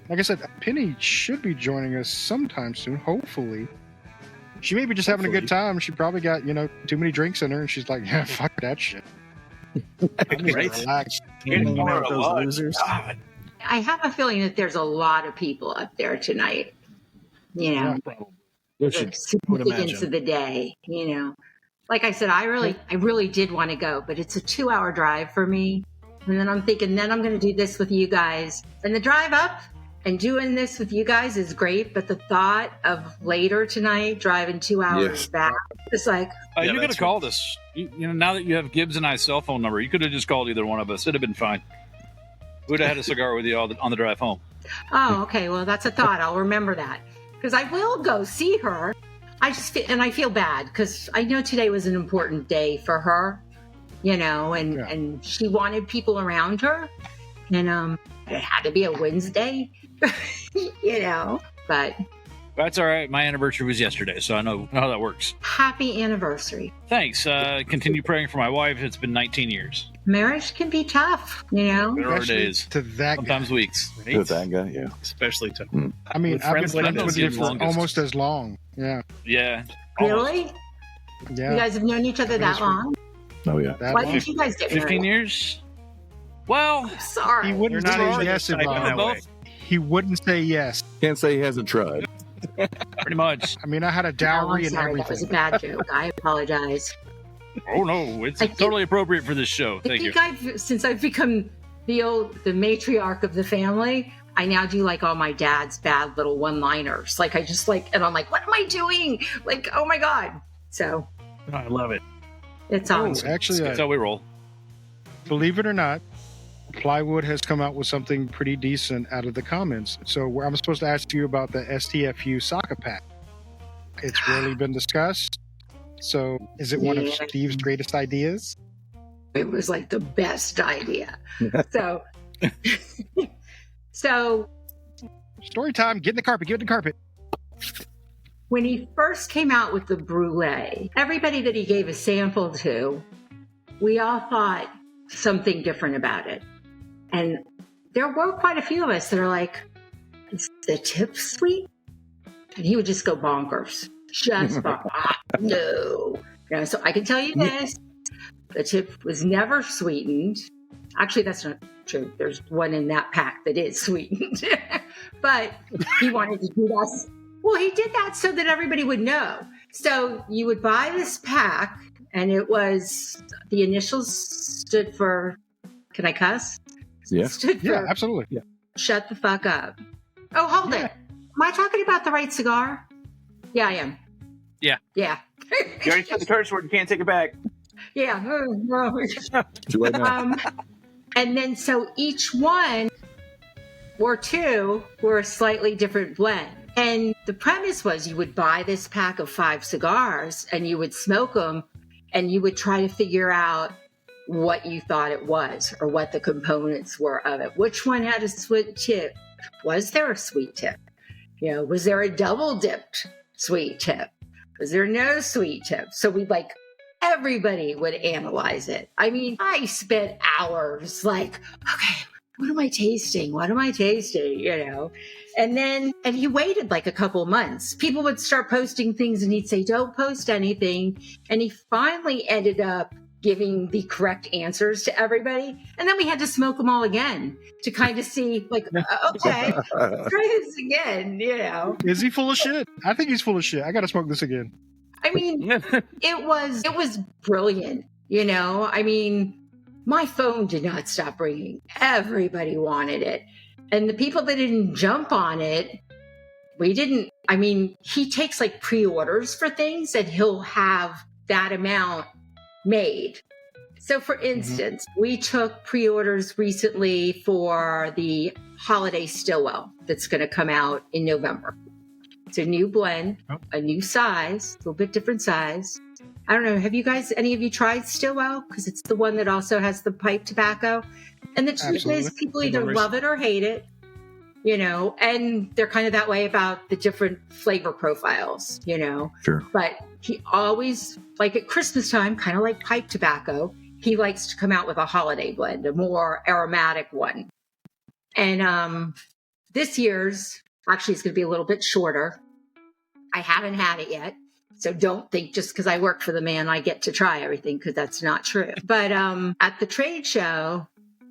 like I said, Penny should be joining us sometime soon. Hopefully, she may be just having a good time. She probably got too many drinks in her, and she's like, yeah, fuck that shit. I need to Right. relax. Hanging out with a those lot. losers. God. I have a feeling that there's a lot of people up there tonight. Yeah. The significance of the day. Like I said, I really did want to go, but it's a 2-hour drive for me. And then I'm thinking, then I'm going to do this with you guys. And the drive up and doing this with you guys is great, but the thought of later tonight driving 2 hours back, it's like, You could have that's called us. Now that you have Gibbs and I's cell phone number, you could have just called either one of us. It'd have been fine. We'd have had a cigar with you on the drive home. oh, okay, well, that's a thought. I'll remember that because I will go see her. I feel bad because I know today was an important day for her, and she wanted people around her, and it had to be a Wednesday, but That's all right. My anniversary was yesterday, so I know how that works. happy anniversary. Thanks. Continue praying for my wife. It's been 19 years. Marriage can be tough, There are Especially days, to that guy. sometimes weeks. With that guy, yeah. Especially to I mean, With I've been friends like friends that, with you it's for longest. almost as long. Yeah. Yeah. almost. Really? Yeah. You guys have known each other that long? Oh, yeah. That Why long. didn't you guys get 15 married? years? Well, Sorry. He wouldn't You're not say even yes, the type Yvonne. that way. He wouldn't say yes. Can't say he hasn't tried. pretty much. I mean, I had a Oh, dowry I'm and sorry. That was a everything. bad joke. I apologize. Oh, no. It's I think- totally appropriate for this show. I Thank you. think since I've become the matriarch of the family, I now do like all my dad's bad little one-liners. Like I just and I'm like, what am I doing? Like, oh my God. So Oh, I love it. it's Oh, on. actually, That's how we roll. believe it or not, Plywood has come out with something pretty decent out of the comments. So I'm supposed to ask you about the STFU soccer pack. It's rarely been discussed. So is it one of Yeah. Steve's greatest ideas? It was like the best idea. So, so Story time. Get in the carpet. Get in the carpet. when he first came out with the brulee, everybody that he gave a sample to, we all thought something different about it. And there were quite a few of us that are like, is the tip sweet? And he would just go bonkers. Just bonkers. No. So I can tell you this. The tip was never sweetened. Actually, that's not true. There's one in that pack that is sweetened. But he wanted to do that. Well, he did that so that everybody would know. So you would buy this pack, and it was, the initials stood for, can I cuss? Yeah. Stood for Yeah, absolutely. Yeah. shut the fuck up. Oh, hold it. Am I talking about the right cigar? Yeah, I am. Yeah. Yeah. You already said the curse word. You can't take it back. Yeah. Too late now. And then so each one or two were a slightly different blend. And the premise was you would buy this pack of 5 cigars and you would smoke them and you would try to figure out what you thought it was or what the components were of it. Which one had a sweet tip? Was there a sweet tip? Was there a double dipped sweet tip? Was there no sweet tip? So everybody would analyze it. I mean, I spent hours okay, what am I tasting? What am I tasting? And he waited a couple months. People would start posting things and he'd say, don't post anything. And he finally ended up giving the correct answers to everybody. And then we had to smoke them all again to kind of see okay, try this again, Is he full of shit? I think he's full of shit. I got to smoke this again. I mean, it was brilliant, I mean, my phone did not stop ringing. Everybody wanted it. And the people that didn't jump on it, he takes pre-orders for things and he'll have that amount made. So for instance, we took pre-orders recently for the holiday Stillwell that's going to come out in November. It's a new blend, a new size, a little bit different size. I don't know. Have you guys, any of you tried Stillwell? Because it's the one that also has the pipe tobacco. And the truth Absolutely. is, people either love it or hate it, you know, and they're kind of that way about the different flavor profiles, you know. Sure. But he always, like at Christmas time, kind of like pipe tobacco, he likes to come out with a holiday blend, a more aromatic one. And this year's, actually, it's going to be a little bit shorter. I haven't had it yet. So don't think just because I work for the man, I get to try everything, because that's not true. But at the trade show,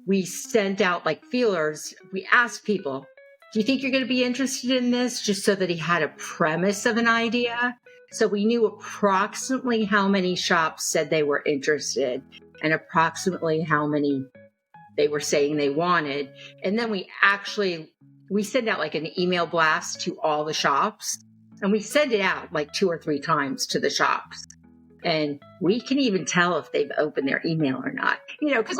we sent out like feelers. We asked people, do you think you're going to be interested in this? Just so that he had a premise of an idea. So we knew approximately how many shops said they were interested and approximately how many they were saying they wanted. And then we send out like an email blast to all the shops. And we send it out like 2 or 3 times to the shops. And we can even tell if they've opened their email or not. You know, because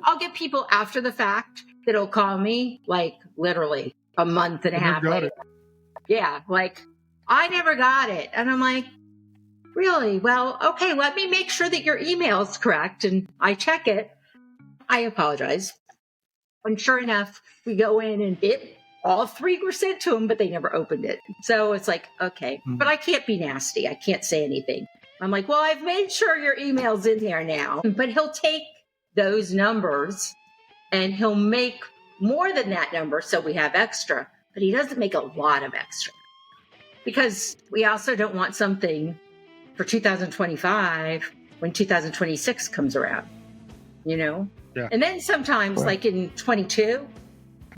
I'll get people after the fact that'll call me like literally a month and a half later. Yeah, like, I never got it. And I'm like, really? Well, okay, let me make sure that your email is correct. And I check it. I apologize. And sure enough, we go in and all 3 were sent to him, but they never opened it. So it's like, okay, but I can't be nasty. I can't say anything. I'm like, well, I've made sure your email's in there now. But he'll take those numbers and he'll make more than that number so we have extra. But he doesn't make a lot of extra. Because we also don't want something for 2025 when 2026 comes around, you know? Yeah. And then sometimes, like in 22,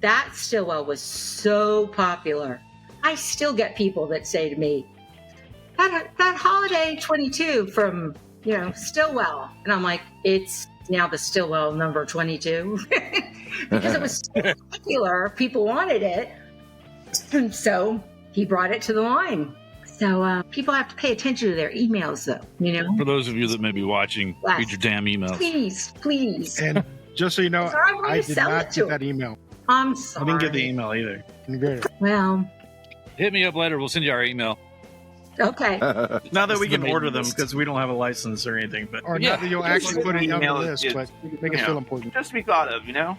that Stillwell was so popular. I still get people that say to me, that holiday 22 from, you know, Stillwell. And I'm like, it's now the Stillwell number 22. Because it was so popular. People wanted it. And so he brought it to the line. So people have to pay attention to their emails, though, you know? For those of you that may be watching, read your damn emails. Please. And just so you know, I did not get that email. I'm sorry. I didn't get the email either. Well, hit me up later. We'll send you our email. Okay. Not that we can order them because we don't have a license or anything, but Or not that you'll actually put it on the list, but make it feel important. Just to be thought of, you know?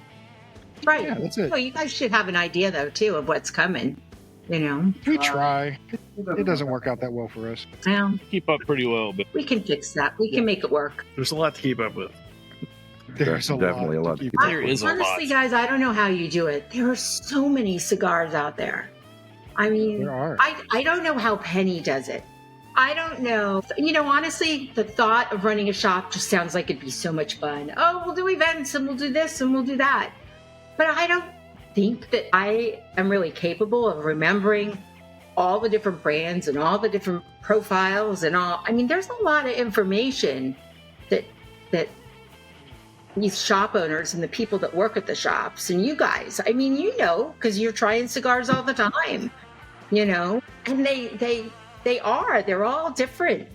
Right. Yeah, that's it. Well, you guys should have an idea, though, too, of what's coming, you know? We try. It doesn't work out that well for us. Well, Keep up pretty well, but we can fix that. We can make it work. there's a lot to keep up with. There's definitely a lot. to keep There is a Honestly, lot. guys, I don't know how you do it. There are so many cigars out there. I mean, There are. I don't know how Penny does it. I don't know. You know, honestly, the thought of running a shop just sounds like it'd be so much fun. Oh, we'll do events and we'll do this and we'll do that. But I don't think that I am really capable of remembering all the different brands and all the different profiles and all. I mean, there's a lot of information that these shop owners and the people that work at the shops and you guys, I mean, you know, because you're trying cigars all the time, you know, and they're all different.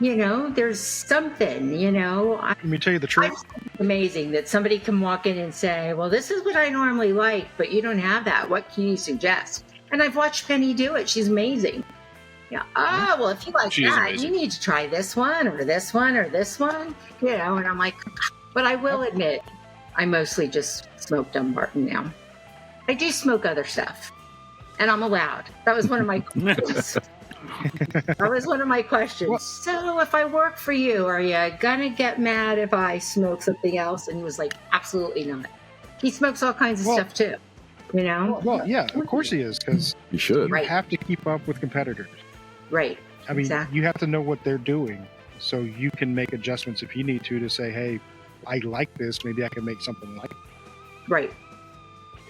You know, there's something, you know. Let me tell you the truth. It's amazing that somebody can walk in and say, well, this is what I normally like, but you don't have that. What can you suggest? And I've watched Penny do it. She's amazing. Yeah. Oh, well, if you like She is that, amazing. you need to try this one or this one or this one, you know. And I'm like, but I will admit, I mostly just smoke Dunbarton now. I do smoke other stuff, and I'm allowed. That was one of my questions. That was one of my questions. So if I work for you, are you gonna get mad if I smoke something else? And he was like, absolutely not. He smokes all kinds of stuff too, you know? Well, yeah, of course he is, because You should. you Right. have to keep up with competitors. Right. I mean, Exactly. you have to know what they're doing, so you can make adjustments if you need to say, hey, I like this. Maybe I can make something like it. Right.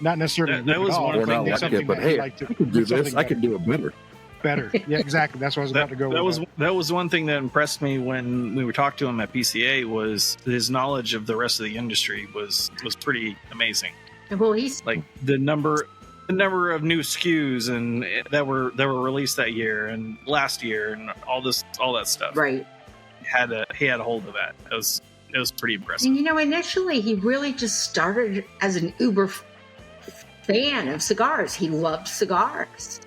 Not necessarily That rip it was off, one Or of but not make like something it, but that you hey, like to I can do make this. something I can do it better. better. Yeah, exactly. That's what I was about to go with. That was one thing that impressed me when we were talking to him at PCA was his knowledge of the rest of the industry was pretty amazing. Well, he's Like the number of new SKUs and that were released that year and last year and all that stuff. right. He had a hold of that. It was pretty impressive. And you know, initially he really just started as an uber fan of cigars. He loved cigars,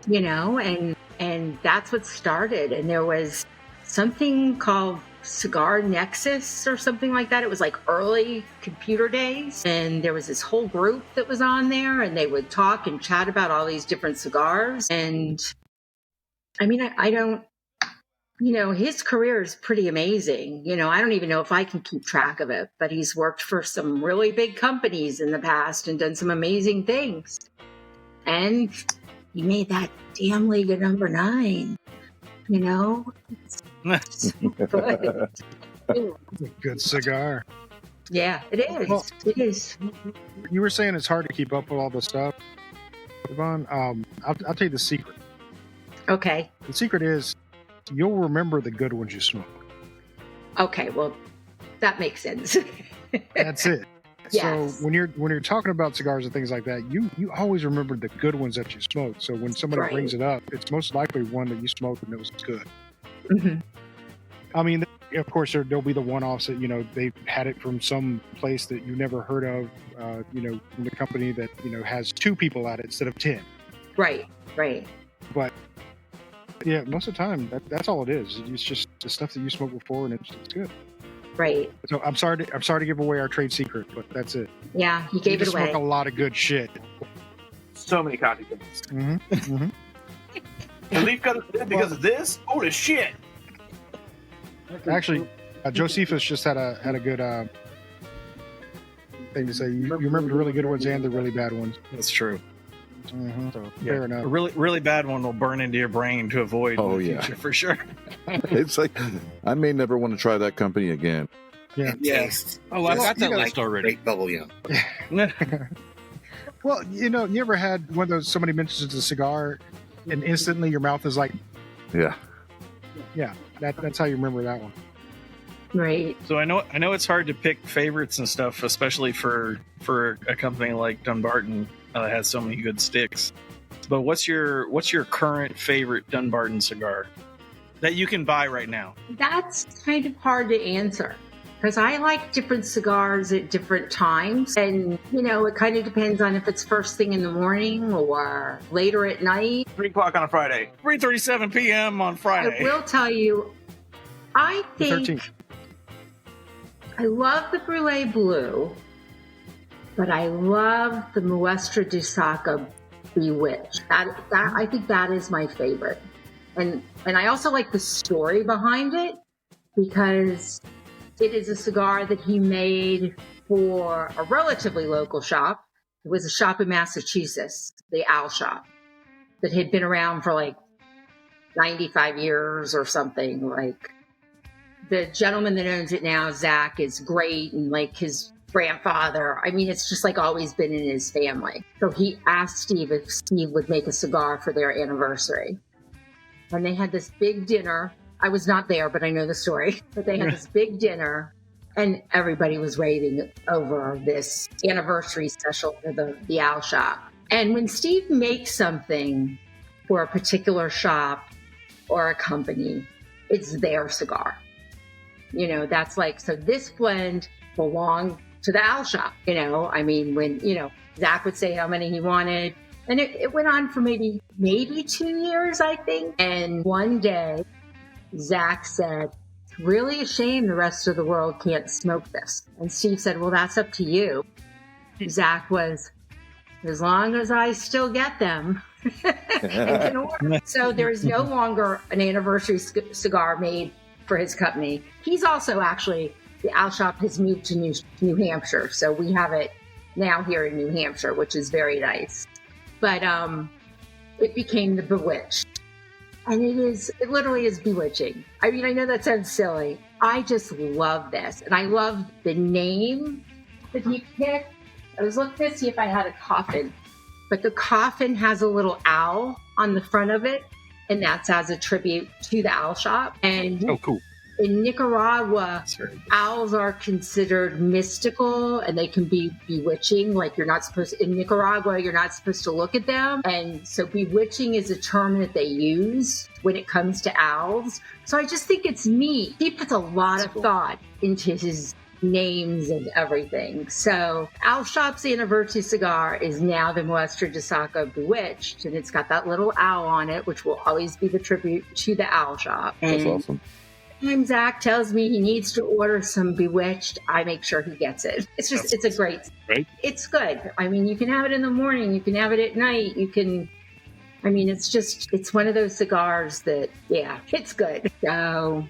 you know, and that's what started. And there was something called Cigar Nexus or something like that. It was like early computer days, and there was this whole group that was on there, and they would talk and chat about all these different cigars. And I mean, I don't, his career is pretty amazing. I don't even know if I can keep track of it, but he's worked for some really big companies in the past and done some amazing things. And he made that damn League of Number 9. It's good. It's a good cigar. Yeah, it is. Well, it is. You were saying it's hard to keep up with all the stuff, Yvonne. I'll tell you the secret. Okay. The secret is you'll remember the good ones you smoke. Okay, well, that makes sense. That's it. Yes. So when you're talking about cigars and things like that, you always remember the good ones that you smoked. So when somebody Right. brings it up, it's most likely one that you smoked and it was good. Mm-hmm. I mean, of course, there'll be the one-offs that they had it from some place that you never heard of. From the company that has 2 people at it instead of 10. Right. But yeah, most of the time that's all it is. It's just the stuff that you smoked before, and it's good. Right. So I'm sorry to give away our trade secret, but that's it. Yeah, you gave you it away. smoke a lot of good shit. So many copycats. Mm-hmm. Mm-hmm. The leaf cut is dead because of this? Holy shit! Actually, Josephus just had a good thing to say. You remember the really good ones and the really bad ones. That's true. Mm-hmm. So Yeah. fair A enough. really, really bad one will burn into your brain to avoid Oh, in the yeah. future, for sure. It's like I may never want to try that company again. Yeah. And taste Oh, I've got that like list already. great bubble gum. Well, you ever had one of those? Somebody mentions a cigar, and instantly your mouth is like, Yeah. yeah. That's how you remember that one. Right. So I know it's hard to pick favorites and stuff, especially for a company like Dunbarton that has so many good sticks. But what's your current favorite Dunbarton cigar that you can buy right now? That's kind of hard to answer because I like different cigars at different times. And, it kind of depends on if it's first thing in the morning or later at night. 3 o'clock on a Friday. 3:37 p.m. on I Friday. will tell you, I The think 13th. I love the Brulee Blue, but I love the Muestra de Saca Bewitched. That I think that is my favorite. And I also like the story behind it because it is a cigar that he made for a relatively local shop. It was a shop in Massachusetts, the Owl Shop, that had been around for like 95 years or something. Like, the gentleman that owns it now, Zach, is great, and like his grandfather, I mean, it's just like always been in his family. So he asked Steve if Steve would make a cigar for their anniversary. And they had this big dinner. I was not there, but I know the story. But they had this big dinner, and everybody was raving over this anniversary special for the Owl Shop. And when Steve makes something for a particular shop or a company, it's their cigar. That's like, so this blend belonged to the Owl Shop. I mean, when, Zach would say how many he wanted, and it went on for maybe 2 years, I think. And one day, Zach said, "It's really a shame the rest of the world can't smoke this." And Steve said, "Well, that's up to you." Zach was, "As long as I still get them." and can order. So there is no longer an anniversary cigar made for his company. He's also actually, the Owl Shop has moved to New Hampshire, so we have it now here in New Hampshire, which is very nice. But it became the Bewitched, and it literally is bewitching. I mean, I know that sounds silly. I just love this, and I love the name that he picked. I was looking to see if I had a coffin, but the coffin has a little owl on the front of it, and that's as a tribute to the Owl Shop. And Oh, cool. in Nicaragua, That's very good. owls are considered mystical, and they can be bewitching. Like, in Nicaragua, you're not supposed to look at them. And so bewitching is a term that they use when it comes to owls. So I just think it's neat. He puts a lot of thought into his names and everything. So Owl Shop's anniversary cigar is now the Muestra de Saca Bewitched, and it's got that little owl on it, which will always be the tribute to the Owl Shop. That's And awesome. Time Zach tells me he needs to order some Bewitched, I make sure he gets it. It's a great, Right. it's good. I mean, you can have it in the morning, you can have it at night, it's one of those cigars that, yeah, it's good. So,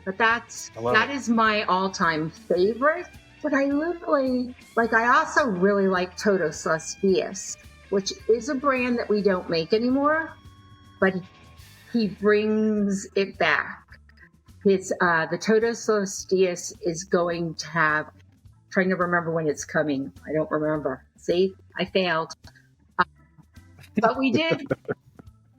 but that is my all-time favorite. But I also really like Todos Los Dias, which is a brand that we don't make anymore, but he brings it back. It's the Todos Los Dias is going to have, trying to remember when it's coming. I don't remember. See, I failed. But we did.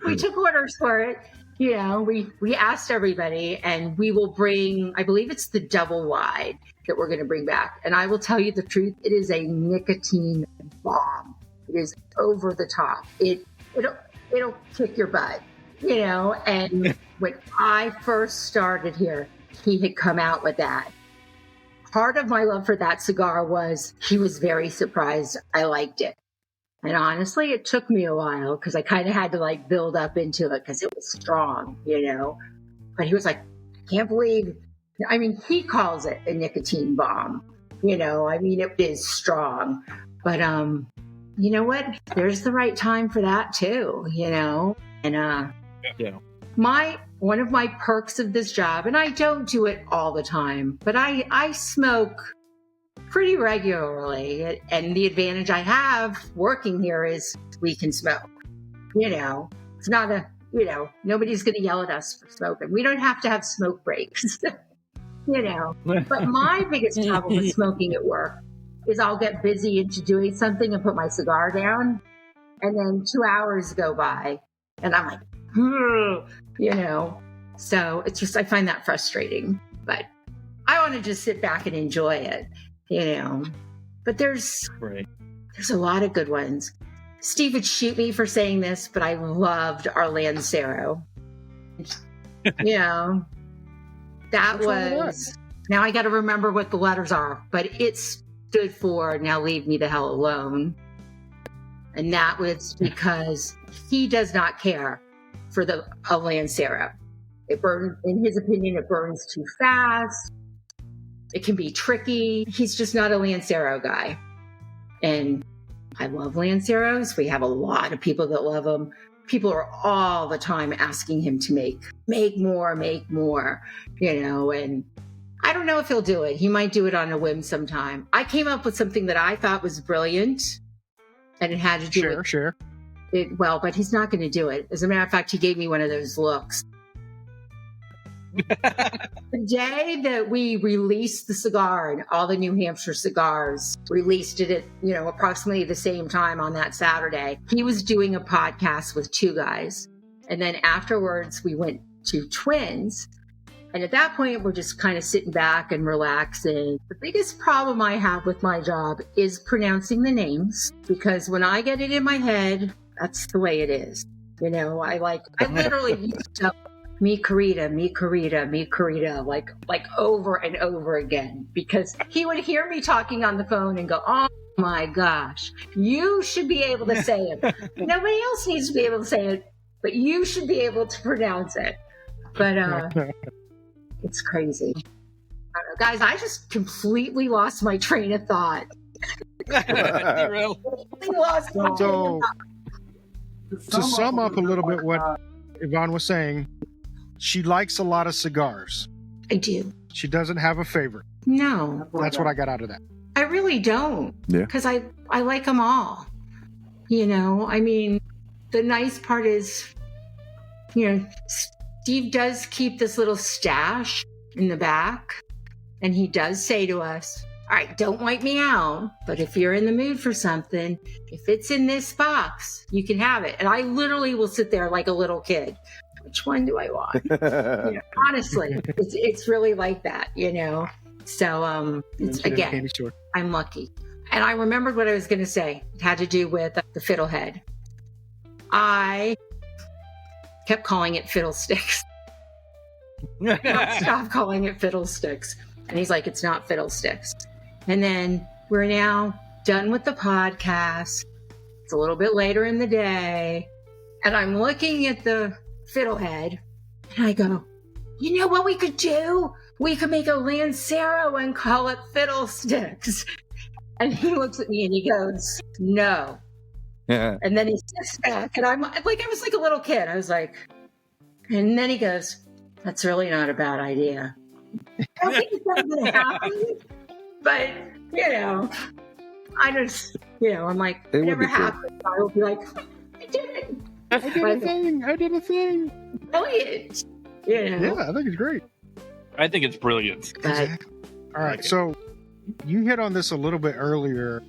We took orders for it. You know, we asked everybody, and we will bring, I believe it's the double wide that we're going to bring back. And I will tell you the truth, it is a nicotine bomb. It is over the top. It'll kick your butt. You know, and when I first started here, he had come out with that. Part of my love for that cigar was he was very surprised I liked it. And honestly, it took me a while because I kind of had to build up into it because it was strong, you know. But he was like, I can't believe, I mean, he calls it a nicotine bomb, you know. I mean, it is strong. But you know what? There's the right time for that too, you know. And Yeah. One of my perks of this job, and I don't do it all the time, but I smoke pretty regularly. And the advantage I have working here is we can smoke. You know, it's not nobody's going to yell at us for smoking. We don't have to have smoke breaks, you know. But my biggest problem with smoking at work is I'll get busy into doing something and put my cigar down, and then 2 hours go by, and I'm like, you know, so it's just, I find that frustrating, but I want to just sit back and enjoy it, you know. But there's a lot of good ones. Steve would shoot me for saying this, but I loved our Lancero. You know, that was, now I got to remember what the letters are, but it stood for Now Leave Me the Hell Alone. And that was because he does not care for a Lancero. It burns, in his opinion, it burns too fast. It can be tricky. He's just not a Lancero guy. And I love Lanceros. We have a lot of people that love them. People are all the time asking him to make more, you know, and I don't know if he'll do it. He might do it on a whim sometime. I came up with something that I thought was brilliant, and it had to do with well, but he's not going to do it. As a matter of fact, he gave me one of those looks. The day that we released the cigar, and all the New Hampshire cigars released it at, you know, approximately the same time on that Saturday, he was doing a podcast with two guys. And then afterwards we went to Twins. And at that point, we're just kind of sitting back and relaxing. The biggest problem I have with my job is pronouncing the names, because when I get it in my head, that's the way it is. You know, I literally used to me Carita, like over and over again, because he would hear me talking on the phone and go, oh my gosh, you should be able to say it. Nobody else needs to be able to say it, but you should be able to pronounce it. But it's crazy. I don't know, guys, I just completely lost my train of thought. So, to sum up a little bit what Yvonne was saying, she likes a lot of cigars. I do. She doesn't have a favorite. No. That's what I got out of that. I really don't. Yeah. Because I like them all. You know, I mean, the nice part is, you know, Steve does keep this little stash in the back. And he does say to us, all right, don't wipe me out, but if you're in the mood for something, if it's in this box, you can have it. And I literally will sit there like a little kid. Which one do I want? You know, honestly, it's really like that, you know? So, it's, again, I'm lucky. And I remembered what I was going to say. It had to do with the fiddlehead. I kept calling it fiddlesticks. Stop calling it fiddlesticks. And he's like, it's not fiddlesticks. And then we're now done with the podcast. It's a little bit later in the day. And I'm looking at the fiddlehead and I go, you know what we could do? We could make a Lancero and call it Fiddlesticks. And he looks at me and he goes, no. Yeah. And then he sits back and I'm like, I was like a little kid. I was like, and then he goes, that's really not a bad idea. I don't think it's ever going to happen. But, you know, I just, you know, I'm like, It it would never be cool. happened. I will be like, I did it. I did a thing. Brilliant. You know? Yeah, I think it's great. I think it's brilliant. But All right, so you hit on this a little bit earlier.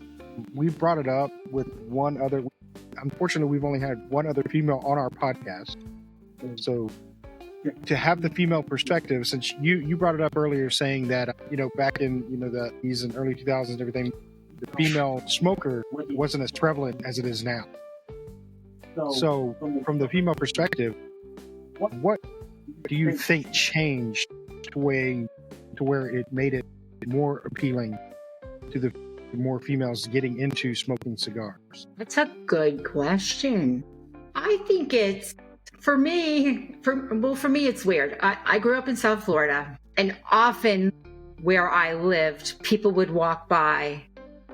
We brought it up with one other. Unfortunately, we've only had one other female on our podcast. So to have the female perspective, since you brought it up earlier, saying that back in the these and early 2000s and everything, the female smoker wasn't as prevalent as it is now. So from the female perspective, what do you think changed to where it made it more appealing to the more females getting into smoking cigars? that's a good question. I think it's, for me, it's weird. I grew up in South Florida, and often where I lived, people would walk by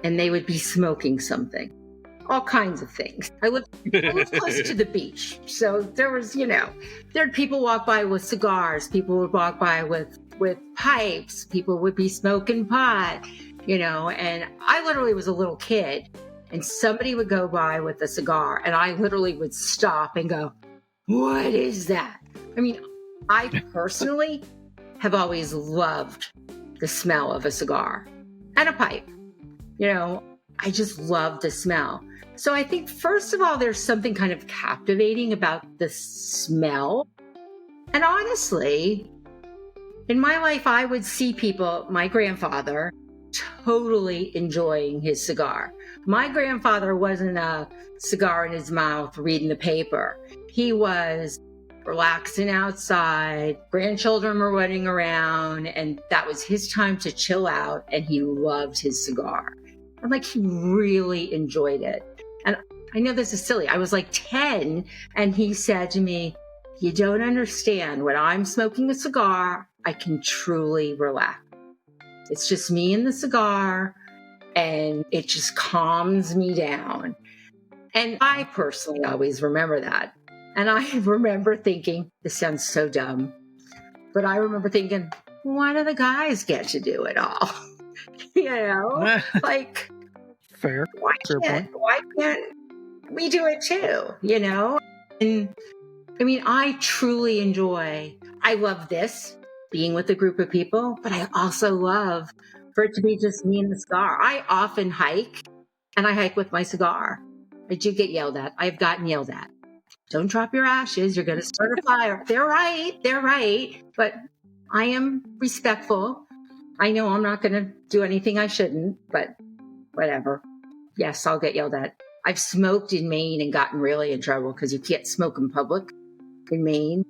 and they would be smoking something. All kinds of things. I lived close to the beach. So there was, there'd people walk by with cigars. People would walk by with pipes. People would be smoking pot, and I literally was a little kid and somebody would go by with a cigar and I literally would stop and go, what is that? I mean, I personally have always loved the smell of a cigar and a pipe. I just love the smell. So I think, first of all, there's something kind of captivating about the smell. And honestly, in my life, I would see people, my grandfather, totally enjoying his cigar. My grandfather wasn't a cigar in his mouth reading the paper. He was relaxing outside, grandchildren were running around, and that was his time to chill out, and he loved his cigar. And like, he really enjoyed it. And I know this is silly. I was like 10, and he said to me, you don't understand. When I'm smoking a cigar, I can truly relax. It's just me and the cigar, and it just calms me down. And I personally always remember that. And I remember thinking, this sounds so dumb, but I remember thinking, why do the guys get to do it all? Like, Fair point. Why can't we do it too? And I mean, I truly I love this, being with a group of people, but I also love for it to be just me and the cigar. I often hike, and I hike with my cigar. I do get yelled at. I've gotten yelled at. Don't drop your ashes. You're going to start a fire. They're right. But I am respectful. I know I'm not going to do anything I shouldn't, but whatever. Yes, I'll get yelled at. I've smoked in Maine and gotten really in trouble because you can't smoke in public in Maine.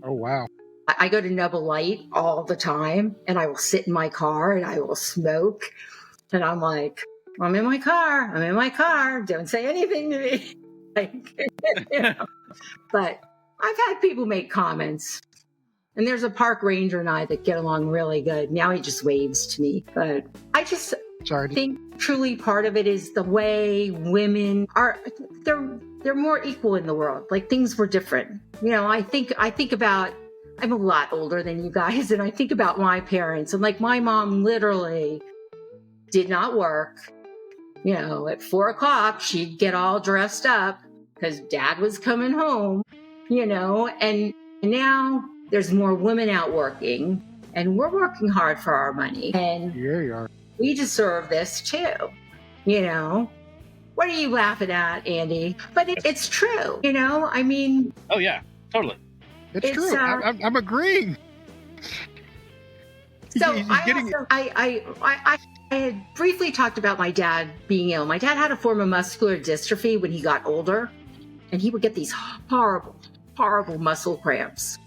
Oh, wow. I go to Nubble Light all the time, and I will sit in my car and I will smoke. And I'm like, I'm in my car. Don't say anything to me. But I've had people make comments. And there's a park ranger and I that get along really good. Now he just waves to me. But I just think truly part of it is the way women are. They're more equal in the world. Like, things were different. I think about, I'm a lot older than you guys, and I think about my parents. And like, my mom literally did not work. At 4:00, she'd get all dressed up because dad was coming home, and now there's more women out working, and we're working hard for our money. And Yeah, you are. we deserve this too. What are you laughing at, Andy? But it's true. I mean, Oh yeah, totally. It's true. I'm agreeing. So He's I getting also, I had briefly talked about my dad being ill. My dad had a form of muscular dystrophy when he got older, and he would get these horrible, horrible muscle cramps.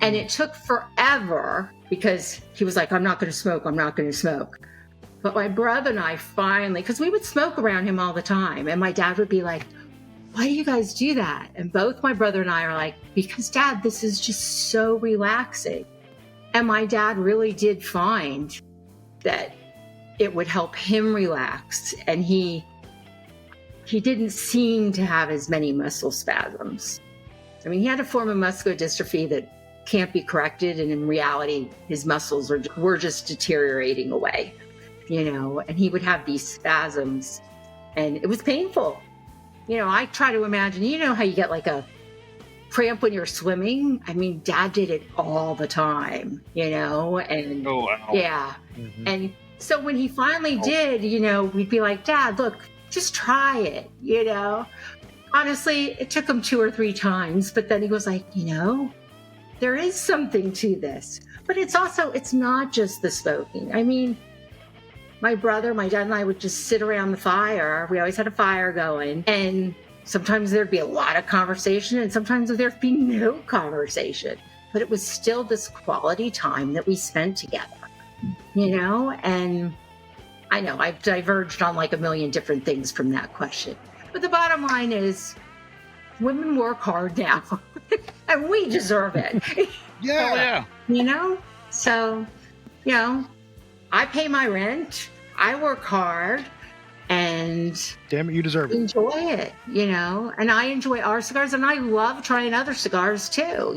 And it took forever because he was like, I'm not going to smoke. But my brother and I finally, because we would smoke around him all the time, and my dad would be like, why do you guys do that? And both my brother and I are like, because Dad, this is just so relaxing. And my dad really did find that it would help him relax. And he didn't seem to have as many muscle spasms. I mean, he had a form of muscular dystrophy that can't be corrected. And in reality, his muscles were just deteriorating away, and he would have these spasms and it was painful. I try to imagine, how you get like a cramp when you're swimming? I mean, Dad did it all the time, and Oh, wow. yeah. Mm-hmm. And so when he finally did, we'd be like, Dad, look, just try it, Honestly, it took him 2 or 3 times, but then he was like, there is something to this. But it's not just the smoking. I mean, my brother, my dad, and I would just sit around the fire. We always had a fire going. And sometimes there'd be a lot of conversation, and sometimes there'd be no conversation. But it was still this quality time that we spent together, And I know I've diverged on like a million different things from that question. But the bottom line is, women work hard now, and we deserve it. Yeah. So, I pay my rent, I work hard, and damn it, you deserve it. Enjoy it, and I enjoy our cigars, and I love trying other cigars too,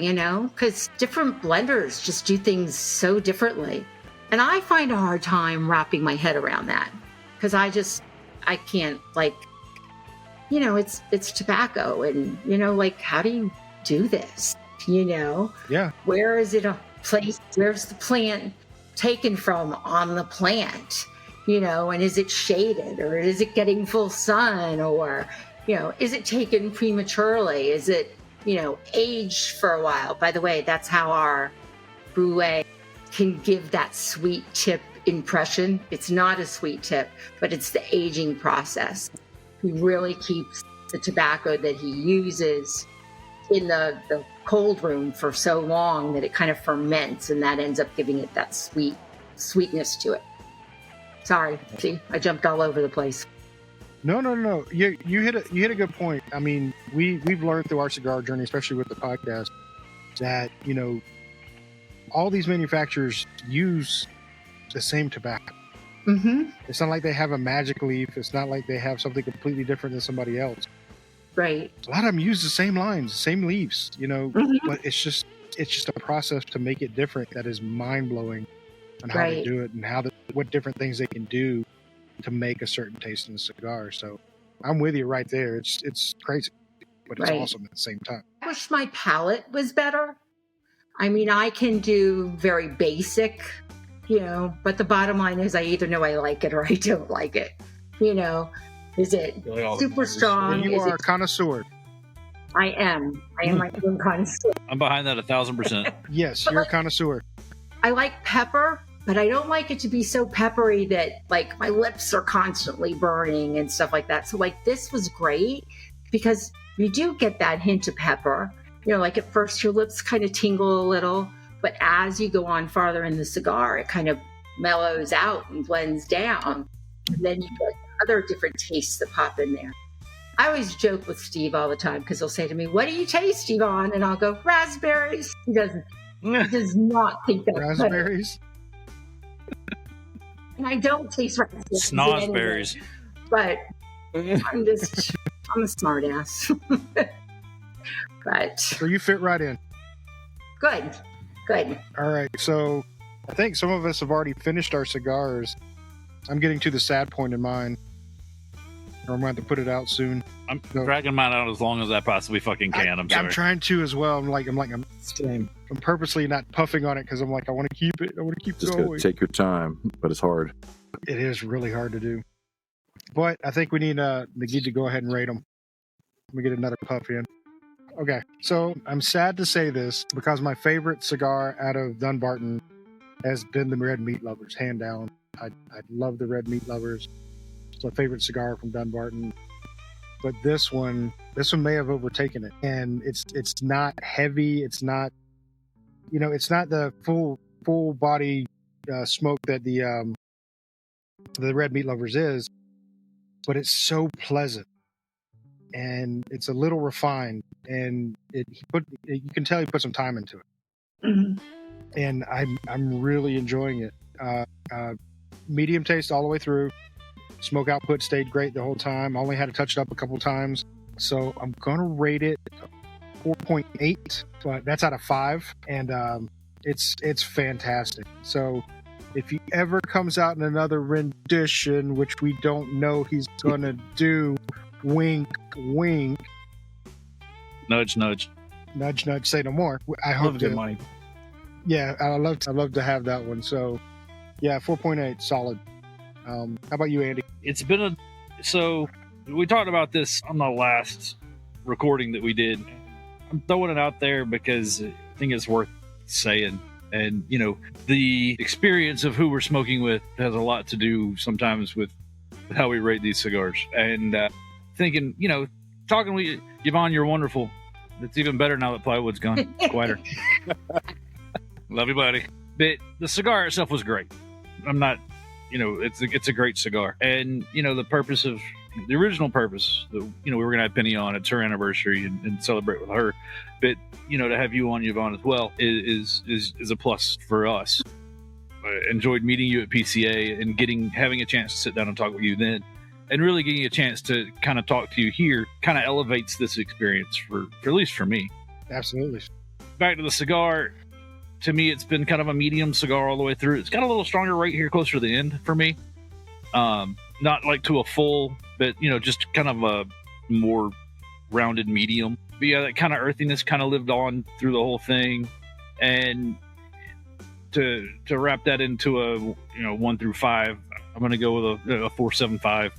because different blenders just do things so differently. And I find a hard time wrapping my head around that, because I can't, like, it's tobacco, and, how do you do this, Yeah. Where is it a place? Where's the plant taken from on the plant, and is it shaded, or is it getting full sun, or, is it taken prematurely? Is it, aged for a while? By the way, that's how our Brûlée can give that sweet tip impression. It's not a sweet tip, but it's the aging process. He really keeps the tobacco that he uses in the cold room for so long that it kind of ferments, and that ends up giving it that sweetness to it. Sorry, see, I jumped all over the place. No. You hit a good point. I mean, we've learned through our cigar journey, especially with the podcast, that all these manufacturers use the same tobacco. Mm-hmm. It's not like they have a magic leaf. It's not like they have something completely different than somebody else. Right. A lot of them use the same lines, the same leaves, Mm-hmm. but it's just a process to make it different that is mind blowing on how they do it, and what different things they can do to make a certain taste in the cigar. So I'm with you right there. It's crazy, but it's awesome at the same time. I wish my palate was better. I mean, I can do very basic, but the bottom line is I either know I like it or I don't like it. Is it super strong? You are a connoisseur. I am my own connoisseur. I'm behind that 1,000%. Yes, you're a connoisseur. I like pepper, but I don't like it to be so peppery that like my lips are constantly burning and stuff like that. So like this was great because you do get that hint of pepper. Like at first your lips kind of tingle a little, but as you go on farther in the cigar, it kind of mellows out and blends down. And then you get other different tastes that pop in there. I always joke with Steve all the time because he'll say to me, "What do you taste, Yvonne?" And I'll go, "Raspberries." He does not think that. Raspberries? And I don't taste raspberries. Snozberries. But I'm a smart ass. But So you fit right in. Good. All right. So I think some of us have already finished our cigars. I'm getting to the sad point in mine. Or I'm going to have to put it out soon. I'm dragging mine out as long as I possibly fucking can. I'm sorry. I'm trying to as well. I'm purposely not puffing on it because I'm like, I want to keep it. I want to keep Just going. gotta take your time, but it's hard. It is really hard to do. But I think we need to go ahead and rate them. Let me get another puff in. Okay, so I'm sad to say this because my favorite cigar out of Dunbarton has been the Red Meat Lovers, hand down. I love the Red Meat Lovers. It's my favorite cigar from Dunbarton. But this one may have overtaken it, and it's not heavy. It's not, it's not the full body smoke that the Red Meat Lovers is, but it's so pleasant. and it's a little refined, and you can tell he put some time into it. Mhm. And I'm really enjoying it. Medium taste all the way through. Smoke output stayed great the whole time. I only had to touch it up a couple times, so I'm gonna rate it 4.8. But that's out of 5, and it's fantastic. So if he ever comes out in another rendition, which we don't know he's gonna do, wink, wink, Nudge, nudge. nudge, nudge, say no more. I Love hope good to. money. Yeah, I love to have that one. So, yeah, 4.8, solid. How about you, Andy? It's been so we talked about this on the last recording that we did. I'm throwing it out there because I think it's worth saying. And, the experience of who we're smoking with has a lot to do sometimes with how we rate these cigars. And thinking, talking with you, Yvonne, you're wonderful. It's even better now that plywood's gone. Quieter. Love you, buddy. But the cigar itself was great. I'm not, it's a great cigar. And, the original purpose, we were going to have Penny on. It's her anniversary and celebrate with her. But, to have you on, Yvonne, as well is a plus for us. I enjoyed meeting you at PCA and having a chance to sit down and talk with you then. And really getting a chance to kind of talk to you here kind of elevates this experience for at least for me. Absolutely. Back to the cigar. To me, it's been kind of a medium cigar all the way through. It's got a little stronger right here closer to the end for me. Not like to a full, but, just kind of a more rounded medium. But yeah, that kind of earthiness kind of lived on through the whole thing. And to wrap that into a, 1 through 5, I'm going to go with a 4.75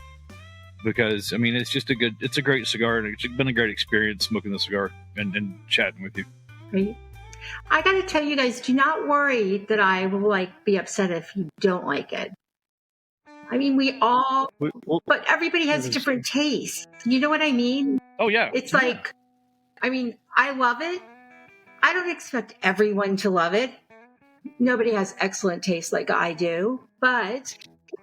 because, it's a great cigar and it's been a great experience smoking the cigar and chatting with you. Great. I got to tell you guys, do not worry that I will be upset if you don't like it. We all, but everybody has different tastes. You know what I mean? Oh yeah. It's I love it. I don't expect everyone to love it. Nobody has excellent taste like I do, but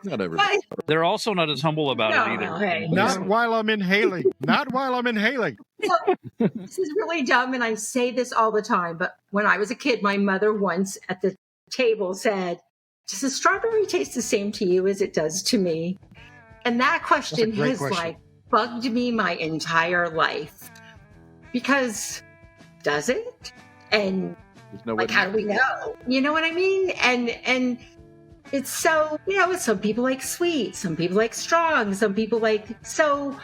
Not everybody. They're also not as humble about it either. Hey. Not while I'm inhaling. Not while I'm inhaling. This is really dumb, and I say this all the time, but when I was a kid, my mother once at the table said, "Does the strawberry taste the same to you as it does to me?" And that question has bugged me my entire life. Because does it? And how do we know? You know what I mean? And it's so, some people like sweet, some people like strong, some people so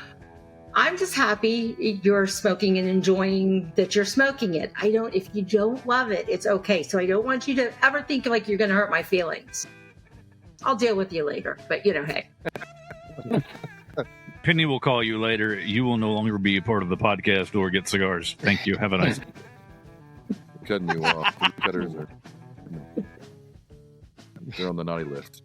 I'm just happy you're smoking and enjoying that you're smoking it. If you don't love it, it's okay. So I don't want you to ever think like you're going to hurt my feelings. I'll deal with you later, but hey. Penny will call you later. You will no longer be a part of the podcast or get cigars. Thank you. Have a nice Cutting you off. Cutters they're on the naughty list.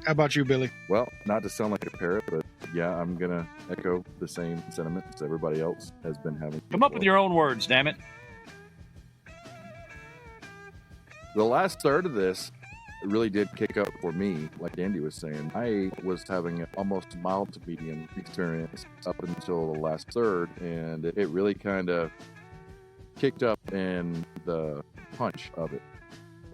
How about you, Billy? Well, not to sound like a parrot, but yeah, I'm going to echo the same sentiments everybody else has been having. Come up with your own words, damn it. The last third of this really did kick up for me, like Andy was saying. I was having an almost mild to medium experience up until the last third, and it really kind of kicked up in the punch of it,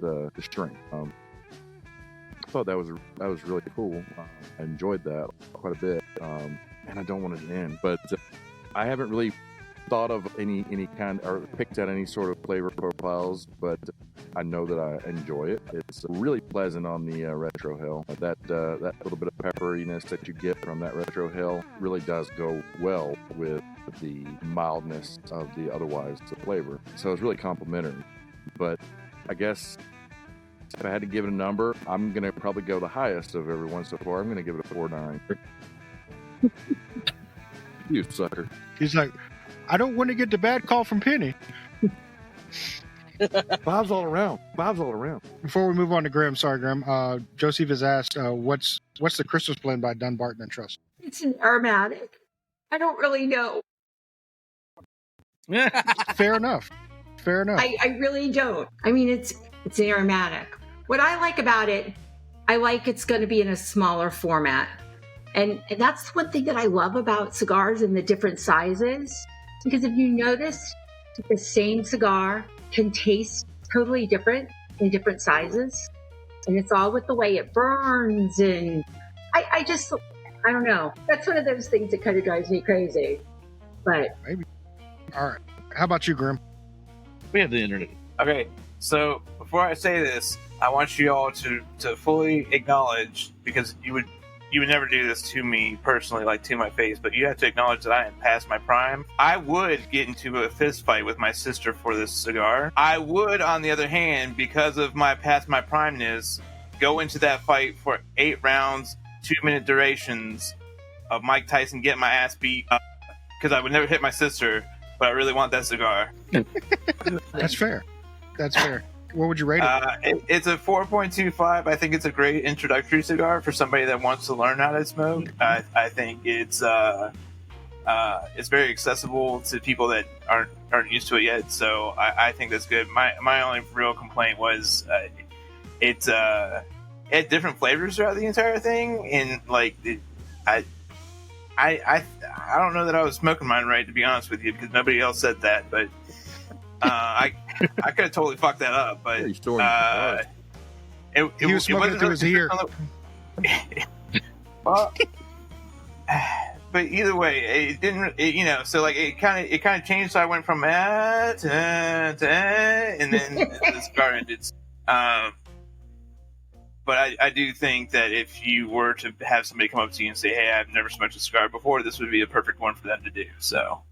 the strength. I thought that was really cool. I enjoyed that quite a bit, and I don't want it to end. But I haven't really thought of any kind or picked out any sort of flavor profiles, but I know that I enjoy it. It's really pleasant on the retro hell. That little bit of pepperiness that you get from that retro hell really does go well with the mildness of the flavor. So it's really complimentary. But I guess if I had to give it a number, I'm going to probably go the highest of everyone so far. I'm going to give it a 4.9. You sucker. He's like, I don't want to get the bad call from Penny. Bob's all around. Before we move on to Graham, sorry, Graham. Joseph has asked, what's the Christmas blend by Dunbarton and Trust? It's an aromatic. I don't really know. Fair enough. I really don't. It's an aromatic. What I like about it, it's going to be in a smaller format. And that's one thing that I love about cigars and the different sizes. Because if you notice, the same cigar can taste totally different in different sizes. And it's all with the way it burns. And I don't know. That's one of those things that kind of drives me crazy. But Maybe. All right. How about you, Grim? We have the internet. Okay, so before I say this, I want you all to fully acknowledge, because you would never do this to me personally, like to my face, but you have to acknowledge that I am past my prime. I would get into a fist fight with my sister for this cigar. I would, on the other hand, because of my past my primeness, go into that fight for 8 rounds, 2-minute durations of Mike Tyson getting my ass beat up, because I would never hit my sister, but I really want that cigar. That's fair. That's fair. What would you rate it? It's a 4.25. I think it's a great introductory cigar for somebody that wants to learn how to smoke. I think it's very accessible to people that aren't used to it yet. So I think that's good. My only real complaint was it had different flavors throughout the entire thing, and like I don't know that I was smoking mine right, to be honest with you, because nobody else said that, but. I could have totally fucked that up, but He was smoking it through his ear. Well, but either way, it didn't. So like it kind of changed. So I went from to and then the cigar ended. But I do think that if you were to have somebody come up to you and say, "Hey, I've never smoked a cigar before," this would be a perfect one for them to do. So.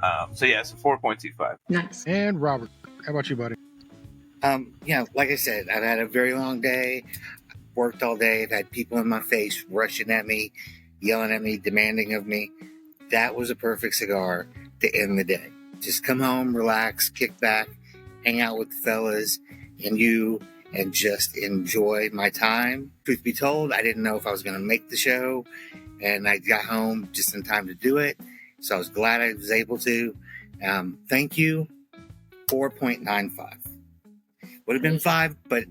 Yeah, it's a 4.25. nice. And Robert, how about you, buddy? Like I said, I've had a very long day, worked all day. I've had people in my face rushing at me, yelling at me, demanding of me. That was a perfect cigar to end the day. Just come home, relax, kick back, hang out with the fellas and you, and just enjoy my time. Truth be told, I didn't know if I was going to make the show, and I got home just in time to do it. So I was glad I was able to. Thank you. 4.95. Would have been 5, but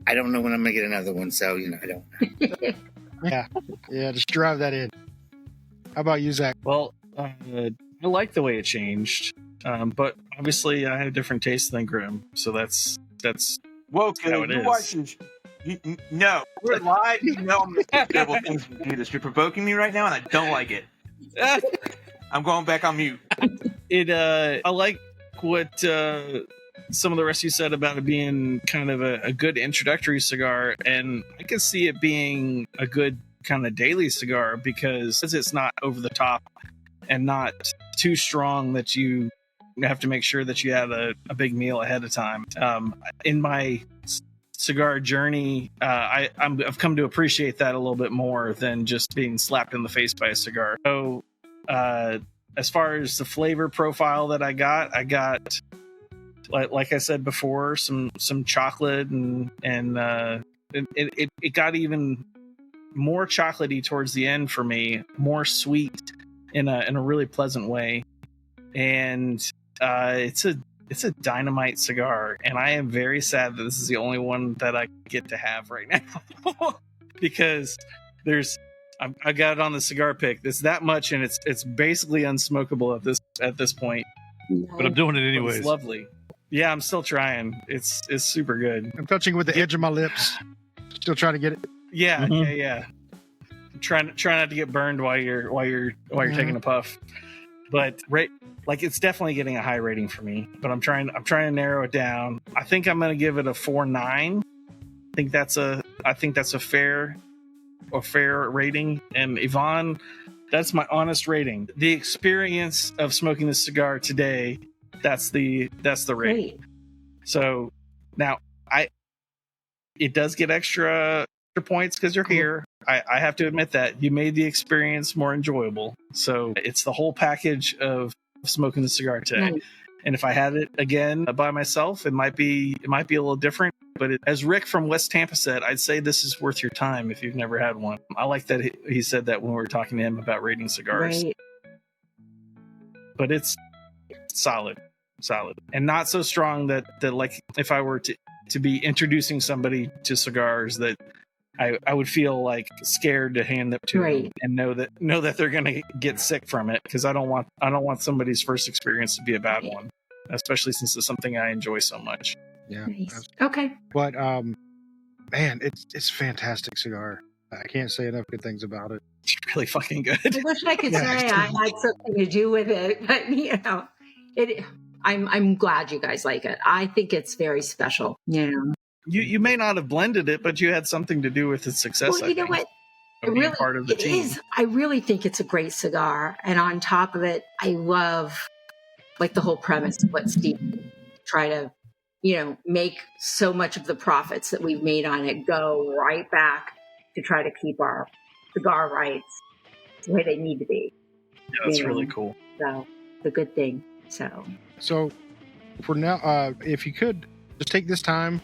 I don't know when I'm going to get another one. So, I don't know. Yeah, just drive that in. How about you, Zach? Well, I like the way it changed, but obviously I had a different taste than Grim, so that's Whoa, how it you is. watching? No, we're live. You know I'm going to double things to do this. You're provoking me right now, and I don't like it. I'm going back on mute. I like what some of the rest of you said about it being kind of a good introductory cigar, and I can see it being a good kind of daily cigar because it's not over the top and not too strong that you have to make sure that you have a big meal ahead of time. In my cigar journey, I've come to appreciate that a little bit more than just being slapped in the face by a cigar. So as far as the flavor profile that I got like I said before, some chocolate and it got even more chocolatey towards the end for me, more sweet in a really pleasant way, and it's a dynamite cigar, and I am very sad that this is the only one that I get to have right now because I got it on the cigar pick. It's that much, and it's basically unsmokable at this point. But I'm doing it But anyways. it's lovely. Yeah, I'm still trying. It's super good. I'm touching with the edge of my lips. Still trying to get it. Yeah, Mhm. yeah. Try not to get burned while you're taking a puff. But it's definitely getting a high rating for me. But I'm trying to narrow it down. I think I'm gonna give it a 4.9. I think that's a fair rating. And Yvonne, that's my honest rating. The experience of smoking this cigar today, that's the rating. Great. So now it does get extra points because you're here. I have to admit that you made the experience more enjoyable. So it's the whole package of smoking the cigar today. Nice. And if I had it again by myself, it might be a little different. But as Rick from West Tampa said, I'd say this is worth your time if you've never had one. I like that he said that when we were talking to him about rating cigars. Right. But it's solid, and not so strong that like if I were to be introducing somebody to cigars, that I would feel like scared to hand them to Right. them and know that they're going to get sick from it, because I don't want somebody's first experience to be a bad one, especially since it's something I enjoy so much. Yeah. Nice. Okay. But man, it's a fantastic cigar. I can't say enough good things about it. It's really fucking good. I wish I could Yeah, say it's I had something to do with it, but I'm glad you guys like it. I think it's very special. You may not have blended it, but you had something to do with its success. Well, you know what? Of being part of the it team. is. I really think it's a great cigar, and on top of it, I love like the whole premise of what Steve try to, make so much of the profits that we've made on it go right back to try to keep our cigar rights the way they need to be. Yeah, that's really cool. So it's a good thing. So for now, if you could just take this time,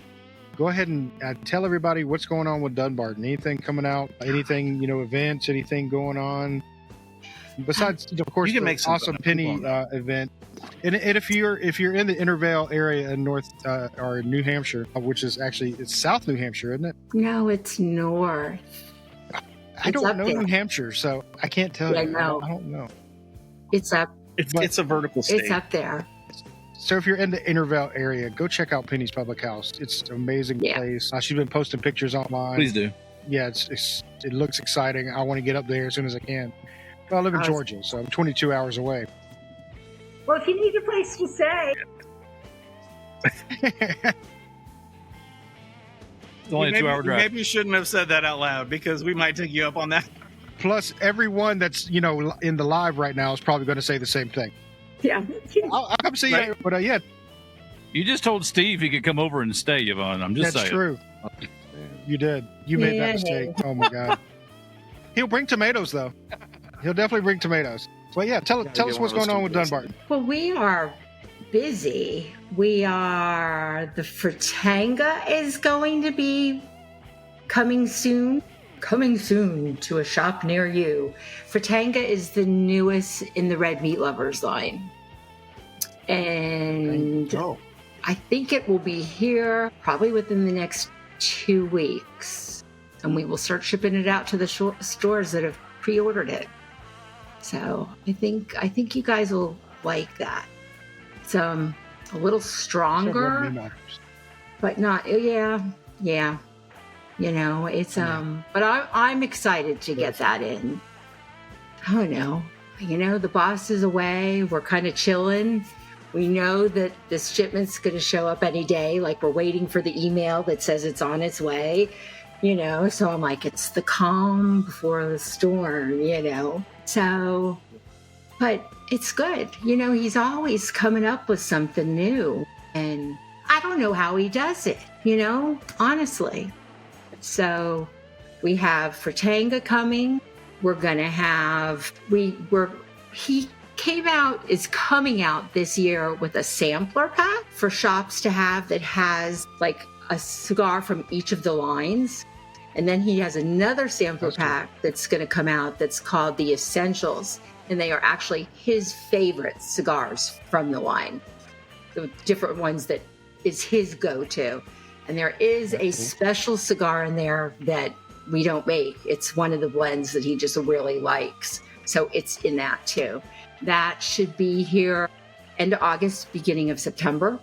go ahead and tell everybody what's going on with Dunbarton. Anything coming out? Anything, events? Anything going on? Besides, of course, You can the make some awesome fun. Penny event. And if you're in the Intervale area in North or New Hampshire, which is actually it's South New Hampshire, isn't it? No, it's north. I don't up know there. New Hampshire, so I can't tell Yeah, you. no. I don't know. It's up. It's a vertical state. It's up there. So if you're in the Intervale area, go check out Penny's Public House. It's an amazing Yeah. place. She's been posting pictures online. Please do. Yeah, it looks exciting. I want to get up there as soon as I can. Well, I live in Georgia, so I'm 22 hours away. Well, if you need a place to stay, It's only a 2-hour drive. Maybe you shouldn't have said that out loud, because we might take you up on that. Plus, everyone that's in the live right now is probably going to say the same thing. yeah. I'll come see you, but yeah, You just told Steve he could come over and stay, Yvonne. I'm just that's saying. true. You did. You made that Yeah. mistake. Oh my god. He'll bring tomatoes though. He'll definitely bring tomatoes. But yeah, tell us what's going on with Dunbarton. Well, we are busy. The Fratanga is going to be coming soon to a shop near you. Fratanga is the newest in the Red Meat Lovers line. And I think it will be here probably within the next 2 weeks. And we will start shipping it out to the stores that have pre-ordered it. So I think you guys will like that. It's a little stronger, but not it's but I'm excited to get that in. I don't know. The boss is away. We're kind of chilling. We know that this shipment's going to show up any day. Like, we're waiting for the email that says it's on its way. So I'm like, it's the calm before the storm. So, but it's good. He's always coming up with something new, and I don't know how he does it, honestly. So we have Fratanga coming. We're going to have, is coming out this year with a sampler pack for shops to have that has like a cigar from each of the lines. And then he has another sampler pack that's going to come out that's called the Essentials. And they are actually his favorite cigars from the line. The different ones that is his go-to. And there is a special cigar in there that we don't make. It's one of the blends that he just really likes. So it's in that too. That should be here end of August, beginning of September.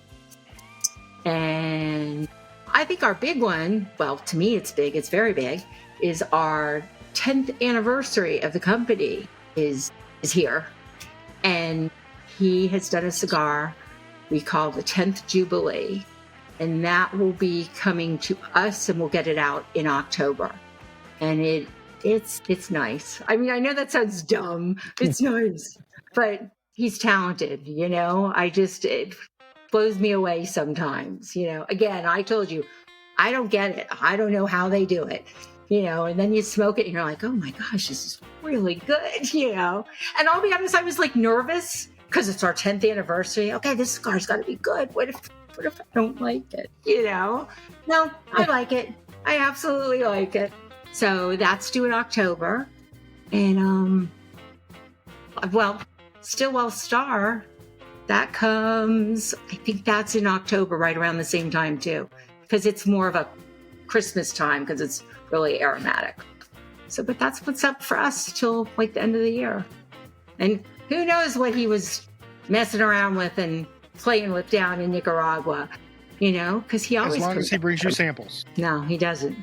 And I think our big one, well, to me it's big, it's very big, is our 10th anniversary of the company is here. And he has done a cigar we call the 10th Jubilee. And that will be coming to us, and we'll get it out in October. And it's nice. I mean, I know that sounds dumb. It's nice. But he's talented, it blows me away sometimes, Again, I told you, I don't get it. I don't know how they do it, and then you smoke it and you're like, oh my gosh, this is really good, And I'll be honest, I was like nervous because it's our 10th anniversary. Okay, this cigar's got to be good. What if I don't like it, No, I like it. I absolutely like it. So that's due in October. And, Stillwell Star, that comes, I think that's in October, right around the same time too, because it's more of a Christmas time because it's really aromatic. So, but that's what's up for us till like the end of the year. And who knows what he was messing around with and playing with down in Nicaragua, because he always. As long as he brings you samples. No, he doesn't.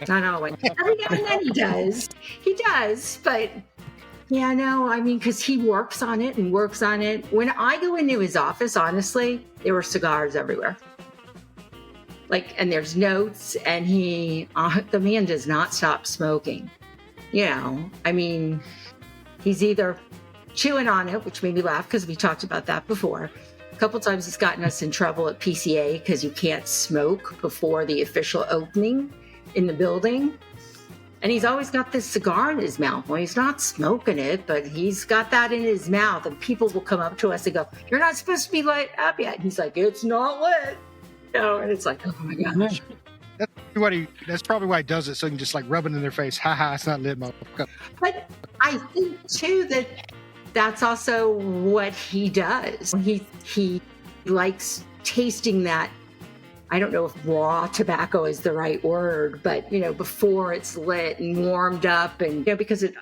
Not always. Every now and then he does. He does, but yeah, no, I mean, because he works on it and works on it. When I go into his office, honestly, there were cigars everywhere. And there's notes, and the man does not stop smoking. I mean, he's either chewing on it, which made me laugh because we talked about that before. A couple times he's gotten us in trouble at PCA because you can't smoke before the official opening in the building. And he's always got this cigar in his mouth. Well, he's not smoking it, but he's got that in his mouth. And people will come up to us and go, "You're not supposed to be lit up yet." And he's like, "It's not lit." And it's like, oh my gosh. That's probably why he does it, so he can just rub it in their face. Ha ha, it's not lit, motherfucker. But I think too that's also what he does. He likes tasting that. I don't know if raw tobacco is the right word, but before it's lit and warmed up, and because it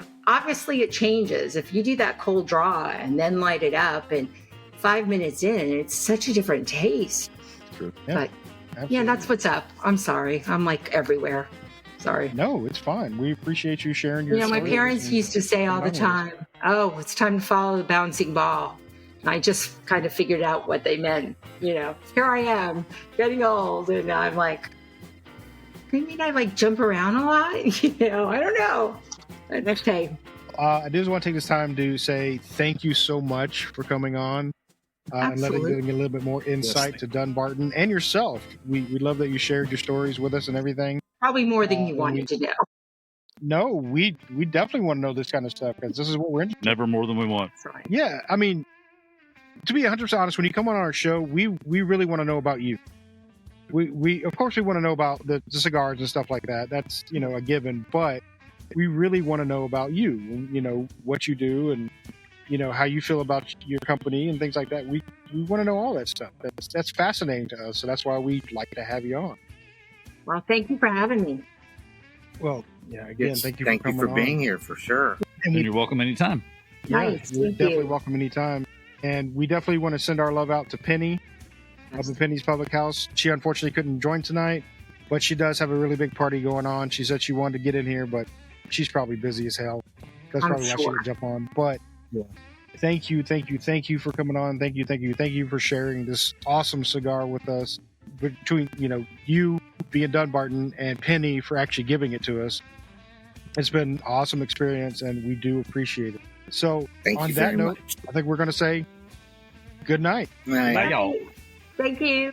changes. If you do that cold draw and then light it up, and 5 minutes in, it's such a different taste. True. Yeah, but absolutely. That's what's up. I'm sorry. I'm everywhere. Sorry. No, it's fine. We appreciate you sharing your my stories parents and used to say all the time, "Oh, it's time to follow the bouncing ball." And I just kind of figured out what they meant. Here I am getting old, and I'm like, you mean I jump around a lot? I don't know. But okay. I just want to take this time to say thank you so much for coming on and giving a little bit more insight to Dunbarton and yourself. We love that you shared your stories with us and everything. Probably more than you wanted to know. No, we definitely want to know this kind of stuff because this is what we're into. Never more than we want. Right. Yeah, I mean, to be 100% honest, when you come on our show, we really want to know about you. We of course we want to know about the cigars and stuff like that. That's a given, but we really want to know about you and what you do and how you feel about your company and things like that. We want to know all that stuff. That's fascinating to us, so that's why we like to have you on. Well, thank you for having me. Well, yeah, again, thank you Thank for you coming for being here, for sure. And you're welcome anytime. Nice. You're Thank definitely you. welcome anytime. And we definitely want to send our love out to Penny up in Penny's Public House. She unfortunately couldn't join tonight, but she does have a really big party going on. She said she wanted to get in here, but she's probably busy as hell. That's I'm probably why she sure. didn't jump on. But thank you for coming on. Thank you for sharing this awesome cigar with us. Between you being Dunbarton and Penny for actually giving it to us. It's been an awesome experience, and we do appreciate it. So Thank on you that very note, much. I think we're going to say good night. Night. Bye, y'all. Thank you.